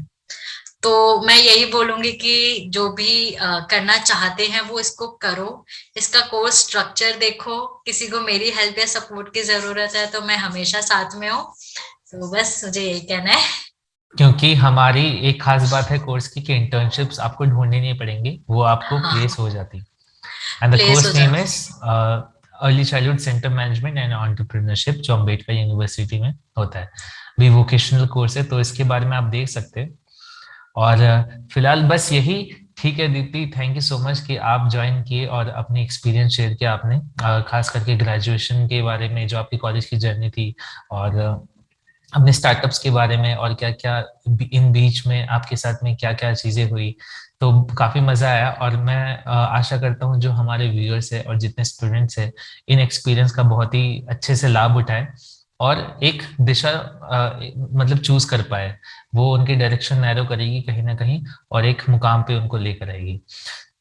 तो मैं यही बोलूंगी कि जो भी करना चाहते हैं वो इसको करो, इसका कोर्स स्ट्रक्चर देखो। किसी को मेरी हेल्प या सपोर्ट की जरूरत है तो मैं हमेशा साथ में हूँ। तो बस मुझे यही कहना है। क्योंकि हमारी एक खास बात है कोर्स की कि इंटर्नशिप्स आपको ढूंढनी नहीं पड़ेंगी, वो आपको हाँ, प्लेस हो जाती। एंड द प्लेस हो कोर्स नेम जाती। Is early childhood centre management and entrepreneurship, जो अम्बेडकर यूनिवर्सिटी में होता है। भी वोकेशनल कोर्स है, तो इसके बारे में आप देख सकते हैं। और फिलहाल बस यही। ठीक है Deepti, thank you so much कि आप ज्वाइन किए और अपनी एक्सपीरियंस शेयर किया आपने, खास करके ग्रेजुएशन के बारे में जो आपकी कॉलेज की जर्नी थी, और अपने स्टार्टअप्स के बारे में, और क्या क्या इन बीच में आपके साथ में क्या क्या चीजें हुई। तो काफी मजा आया, और मैं आशा करता हूँ जो हमारे व्यूअर्स है और जितने स्टूडेंट्स हैं इन एक्सपीरियंस का बहुत ही अच्छे से लाभ उठाए और एक दिशा मतलब चूज कर पाए। वो उनकी डायरेक्शन नैरो करेगी कहीं ना कहीं, और एक मुकाम पे उनको लेकर आएगी।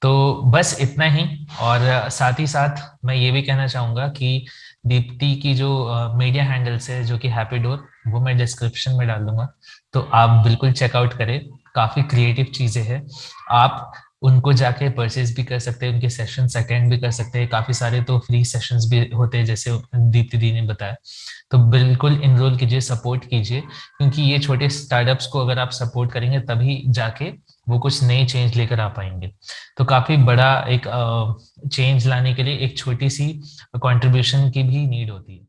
तो बस इतना ही। और साथ ही साथ मैं ये भी कहना चाहूंगा कि दीप्ति की जो मीडिया हैंडल्स है जो कि हैप्पी डोर, वो मैं डिस्क्रिप्शन में डाल दूंगा, तो आप बिल्कुल चेकआउट करें। काफी क्रिएटिव चीजें हैं, आप उनको जाके परचेज भी कर सकते हैं, उनके सेशंस अटेंड भी कर सकते हैं। काफी सारे तो फ्री सेशंस भी होते हैं जैसे दीप्ति दी ने बताया। तो बिल्कुल इनरोल कीजिए, सपोर्ट कीजिए, क्योंकि ये छोटे स्टार्टअप्स को अगर आप सपोर्ट करेंगे तभी जाके वो कुछ नई चेंज लेकर आ पाएंगे। तो काफी बड़ा एक चेंज लाने के लिए एक छोटी सी कंट्रीब्यूशन की भी नीड होती है।